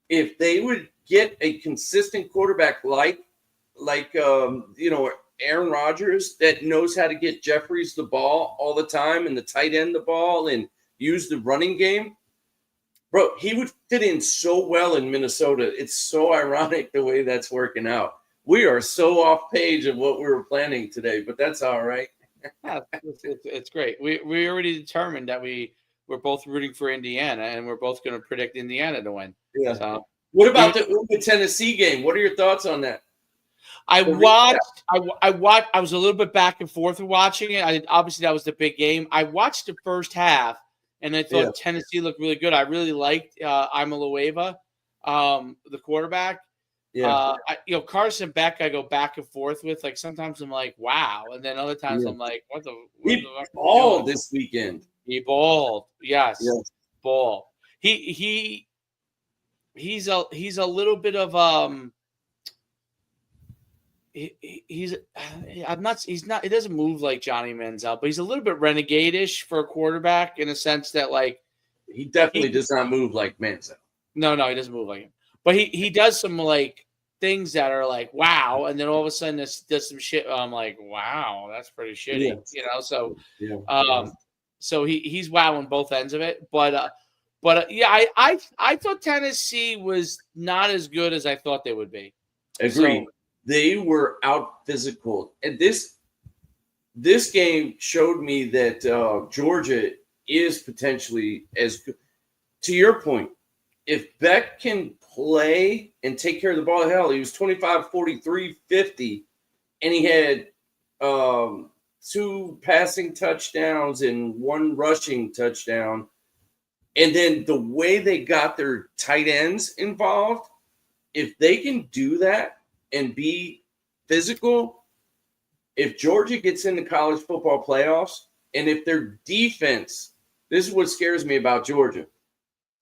If they would get a consistent quarterback like Aaron Rodgers that knows how to get Jeffries the ball all the time and the tight end the ball and use the running game, bro, he would fit in so well in Minnesota. It's so ironic the way that's working out. We are so off page of what we were planning today, but that's all right. Yeah, it's great. We already determined that we're both rooting for Indiana, and we're both going to predict Indiana to win. Yeah. So, what about the Tennessee game? What are your thoughts on that? I watched. I was a little bit back and forth watching it. Obviously, that was the big game. I watched the first half, and I thought Tennessee looked really good. I really liked Imaloeva, the quarterback. Yeah. Carson Beck, I go back and forth with. Like sometimes I'm like, wow, and then other times I'm like, what the? He balled this weekend. He balled. Yes. Ball. He's a little bit of he's not he doesn't move like Johnny Manziel, but he's a little bit renegade-ish for a quarterback in a sense that like he definitely does not move like Manziel. No, he doesn't move like him. But he does some like things that are like wow, and then all of a sudden this does some shit. I'm like, wow, that's pretty shitty, So So he's wowing both ends of it. But yeah, I thought Tennessee was not as good as I thought they would be. Agreed. So, they were out physical, and this game showed me that Georgia is potentially as good. To your point, if Beck can play and take care of the ball, hell, he was 25, 43, 50, and he had 2 passing touchdowns and 1 rushing touchdown. And then the way they got their tight ends involved, if they can do that and be physical, if Georgia gets into college football playoffs, and if their defense, this is what scares me about Georgia.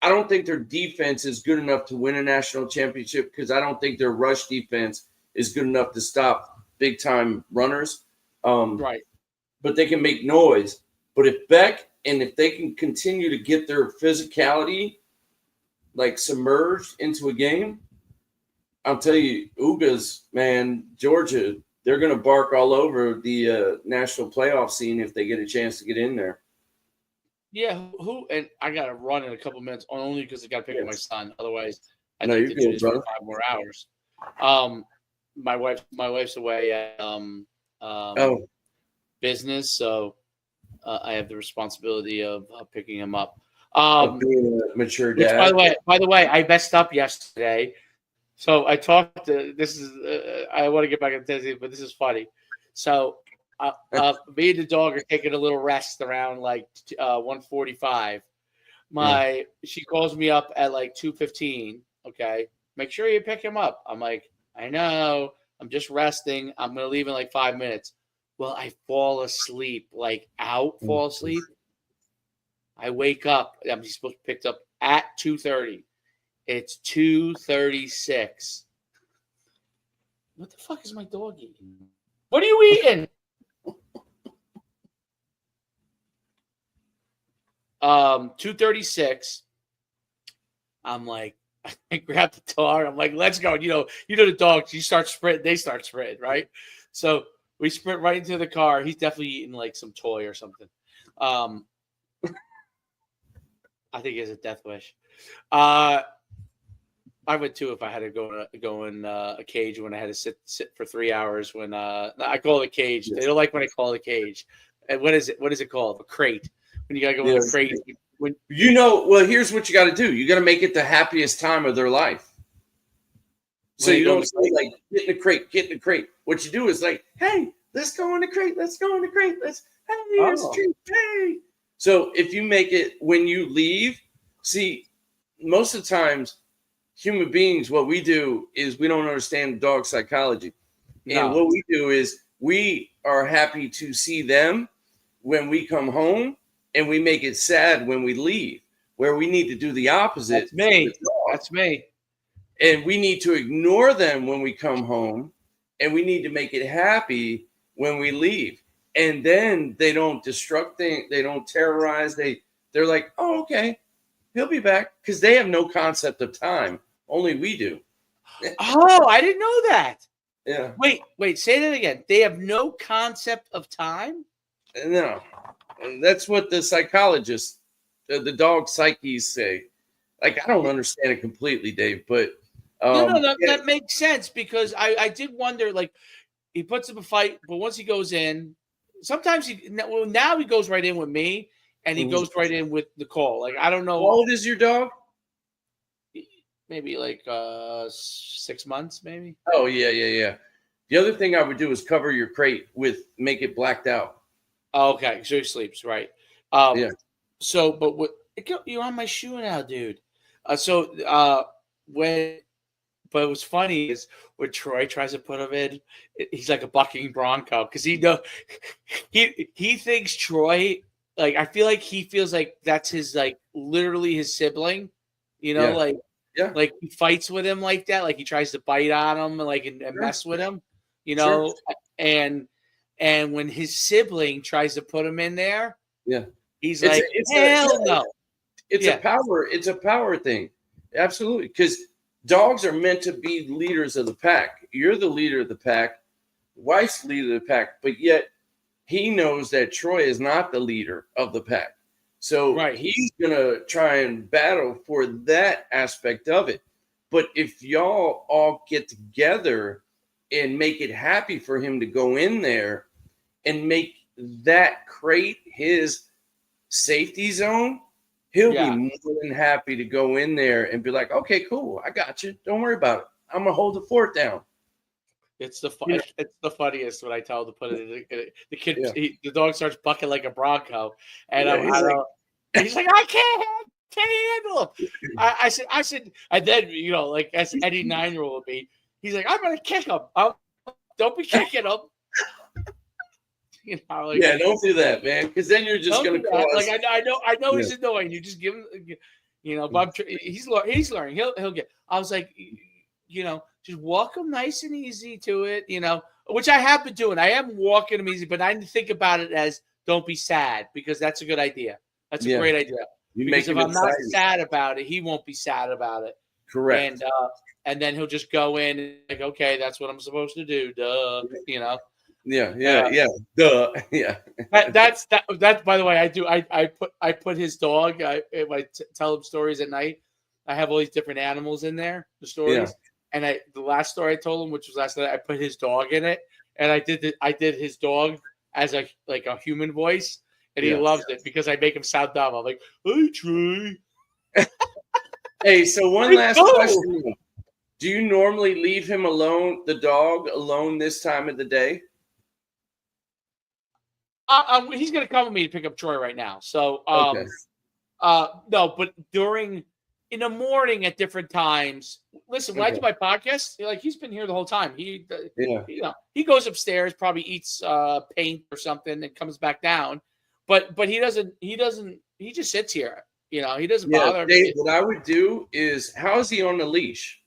I don't think their defense is good enough to win a national championship because I don't think their rush defense is good enough to stop big-time runners. right. But they can make noise. But if they can continue to get their physicality like submerged into a game, I'll tell you, Ugas, man, Georgia, they're going to bark all over the national playoff scene if they get a chance to get in there. Yeah, who? And I got to run in a couple minutes only because I got to pick up my son. Otherwise, I No, need you're to do good, this brother. for 5 more hours. My wife's away at business, so I have the responsibility of picking him up. Being a mature Which, dad. by the way, I messed up yesterday. So I talked to this is I want to get back into Tennessee, but this is funny. So me and the dog are taking a little rest around like 1:45. She calls me up at like 2:15. Okay, make sure you pick him up. I'm like, I know. I'm just resting. I'm gonna leave in like 5 minutes. Well, I fall asleep, fall asleep. I wake up. I'm supposed to be picked up at 2:30. It's 2:36. What the fuck is my dog eating? What are you eating? 2:36. I'm like, I grab the dog. I'm like, let's go. You know the dogs. You start sprinting, they start sprinting, right? So we sprint right into the car. He's definitely eating like some toy or something. I think he has a death wish. I would too if I had to go in a cage when I had to sit for 3 hours. When I call it a cage, they don't like when I call it a cage. And what is it? What is it called? A crate. When you gotta go in a crate. Well, here's what you got to do. You got to make it the happiest time of their life. So you don't say like get in the crate. What you do is like, hey, let's go in the crate. Let's go in the crate. Here's a treat. Hey. So if you make it when you leave, see, most of the times, human beings, what we do is we don't understand dog psychology. And what we do is we are happy to see them when we come home, and we make it sad when we leave, where we need to do the opposite. That's me. And we need to ignore them when we come home, and we need to make it happy when we leave. And then they don't destruct things. They don't terrorize. They're like, oh, okay, he'll be back, because they have no concept of time. Only we do. Oh, I didn't know that. Yeah. Wait, say that again. They have no concept of time? No. That's what the psychologists, the dog psyches say. Like, I don't understand it completely, Dave, but that makes sense, because I did wonder, like, he puts up a fight, but once he goes in, sometimes now he goes right in with me, and he goes right in with Nicole. Like, I don't know. How old is your dog? Maybe like 6 months, maybe. Oh, yeah. The other thing I would do is cover your crate make it blacked out. Oh, okay, so he sleeps, right? Yeah. So, but you're on my shoe now, dude. But what's funny is when Troy tries to put him in, he's like a bucking bronco, because he thinks Troy, like, I feel like he feels like that's his, like, literally his sibling, like he fights with him like that, like he tries to bite on him, like and mess with him, and when his sibling tries to put him in there, he's like, hell no. It's a power thing, absolutely, because dogs are meant to be leaders of the pack. You're the leader of the pack, wife's leader of the pack, but yet he knows that Troy is not the leader of the pack. So he's going to try and battle for that aspect of it. But if y'all all get together and make it happy for him to go in there and make that crate his safety zone, he'll be more than happy to go in there and be like, okay, cool, I got you. Don't worry about it. I'm going to hold the fort down. It's the funniest when I tell him to put it in the kid. The dog starts bucking like a bronco, and he's like, I can't handle him. I said, and then like as any 9-year-old would be, he's like, I'm gonna kick him. Don't be kicking him. Don't do that, man, because then you're just gonna cause. Like I know he's annoying. You just give him, but he's learning. He'll get. I was like, just walk him nice and easy to it, which I have been doing. I am walking him easy, but I think about it as don't be sad, because that's a good idea. That's a great idea. Because if I'm not sad about it, he won't be sad about it. Correct. And then he'll just go in and like, okay, that's what I'm supposed to do. Duh, Yeah. Duh. Yeah. That's by the way, I do. I put his dog. I tell him stories at night. I have all these different animals in there, the stories. Yeah. And the last story I told him, which was last night, I put his dog in it, and I did his dog as a human voice, and he loves it because I make him sound dumb. I'm like, "Hey, Trey." Hey, so one last question: do you normally leave him alone, the dog alone, this time of the day? He's gonna come with me to pick up Troy right now. So, no, but in the morning at different times. Listen, when I do my podcast, he's been here the whole time. He goes upstairs, probably eats paint or something, and comes back down. But he doesn't. He just sits here. He doesn't bother. Dave, what I would do is, how is he on the leash?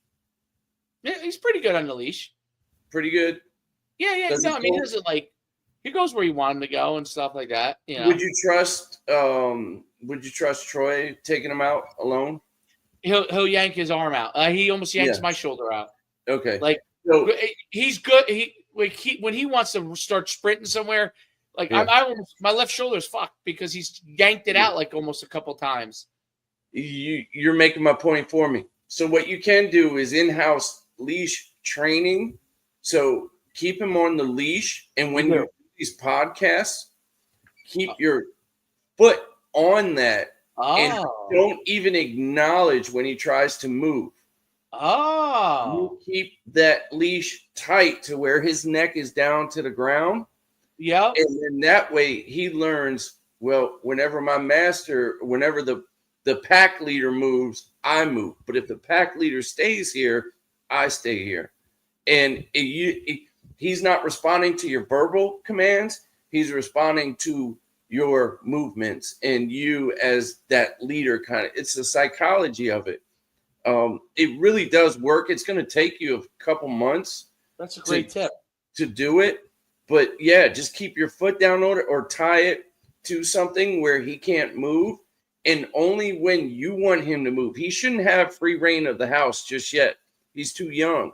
Yeah, he's pretty good on the leash. Pretty good. Yeah. He doesn't he goes where you want him to go and stuff like that. Would you trust? Would you trust Troy taking him out alone? He'll yank his arm out. He almost yanks my shoulder out. Okay. He's good. When he wants to start sprinting somewhere, my left shoulder is fucked because he's yanked it out almost a couple times. You're making my point for me. So what you can do is in-house leash training. So keep him on the leash, and when you do these podcasts, keep your foot on that. And don't even acknowledge when he tries to move. You keep that leash tight to where his neck is down to the ground. Yeah. And then that way he learns, well, whenever the pack leader moves, I move. But if the pack leader stays here, I stay here. And he's not responding to your verbal commands. He's responding to your movements, and you as that leader it's the psychology of it. It really does work. It's going to take you a couple months. That's a great tip to do it. But just keep your foot down on it or tie it to something where he can't move. And only when you want him to move. He shouldn't have free reign of the house just yet. He's too young.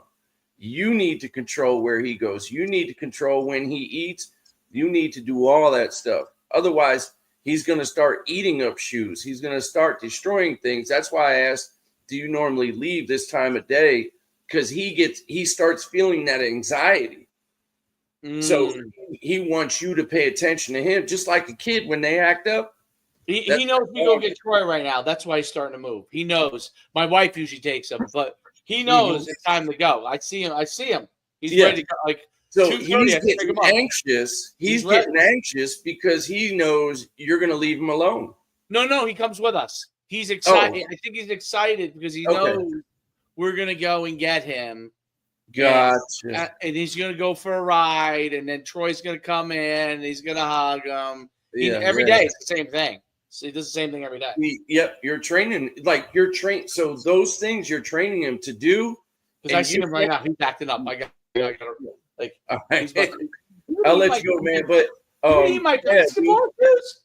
You need to control where he goes. You need to control when he eats. You need to do all that stuff. Otherwise, he's going to start eating up shoes. He's going to start destroying things. That's why I asked, do you normally leave this time of day? Because he starts feeling that anxiety. So he wants you to pay attention to him, just like a kid when they act up. He knows we go get Troy right now. That's why he's starting to move. He knows. My wife usually takes him, but he knows it's time to go. I see him. He's ready to go. So he's getting anxious. He's getting anxious because he knows you're going to leave him alone. No, he comes with us. He's excited. I think he's excited because he knows we're going to go and get him. Gotcha. And he's going to go for a ride, and then Troy's going to come in, and he's going to hug him. Every day it's the same thing. So he does the same thing every day. You're training. So those things you're training him to do. Because I see him right now. He's acting up. I'll let you go, man. But my basketball shoes.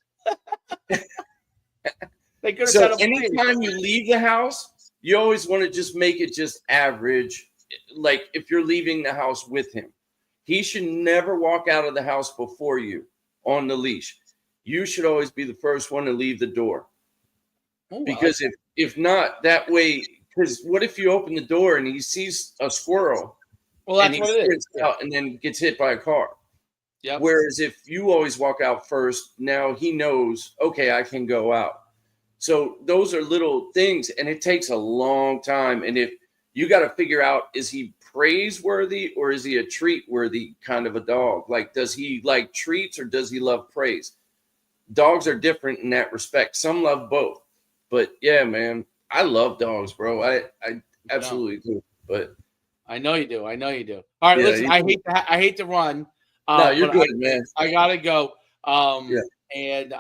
So anytime you leave the house, you always want to just make it just average. If you're leaving the house with him, he should never walk out of the house before you. on the leash, you should always be the first one to leave the door. Oh, because if not, that way, because what if you open the door and he sees a squirrel and he sprints out and then gets hit by a car? Yep. Whereas if you always walk out first, now he knows, okay, I can go out. So those are little things, and it takes a long time. And if you got to figure out, is he praiseworthy or is he a treat-worthy kind of a dog? Like, does he like treats or does he love praise? Dogs are different in that respect. Some love both. But yeah, man, I love dogs, bro. I absolutely do. But I know you do. I know you do. All right, listen. I hate to run. No, you're good, man. I gotta go. And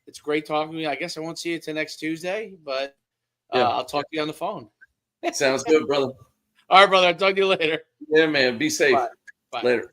it's great talking to you. I guess I won't see you till next Tuesday, but I'll talk to you on the phone. Sounds good, brother. All right, brother. I'll talk to you later. Yeah, man. Be safe. Bye. Later.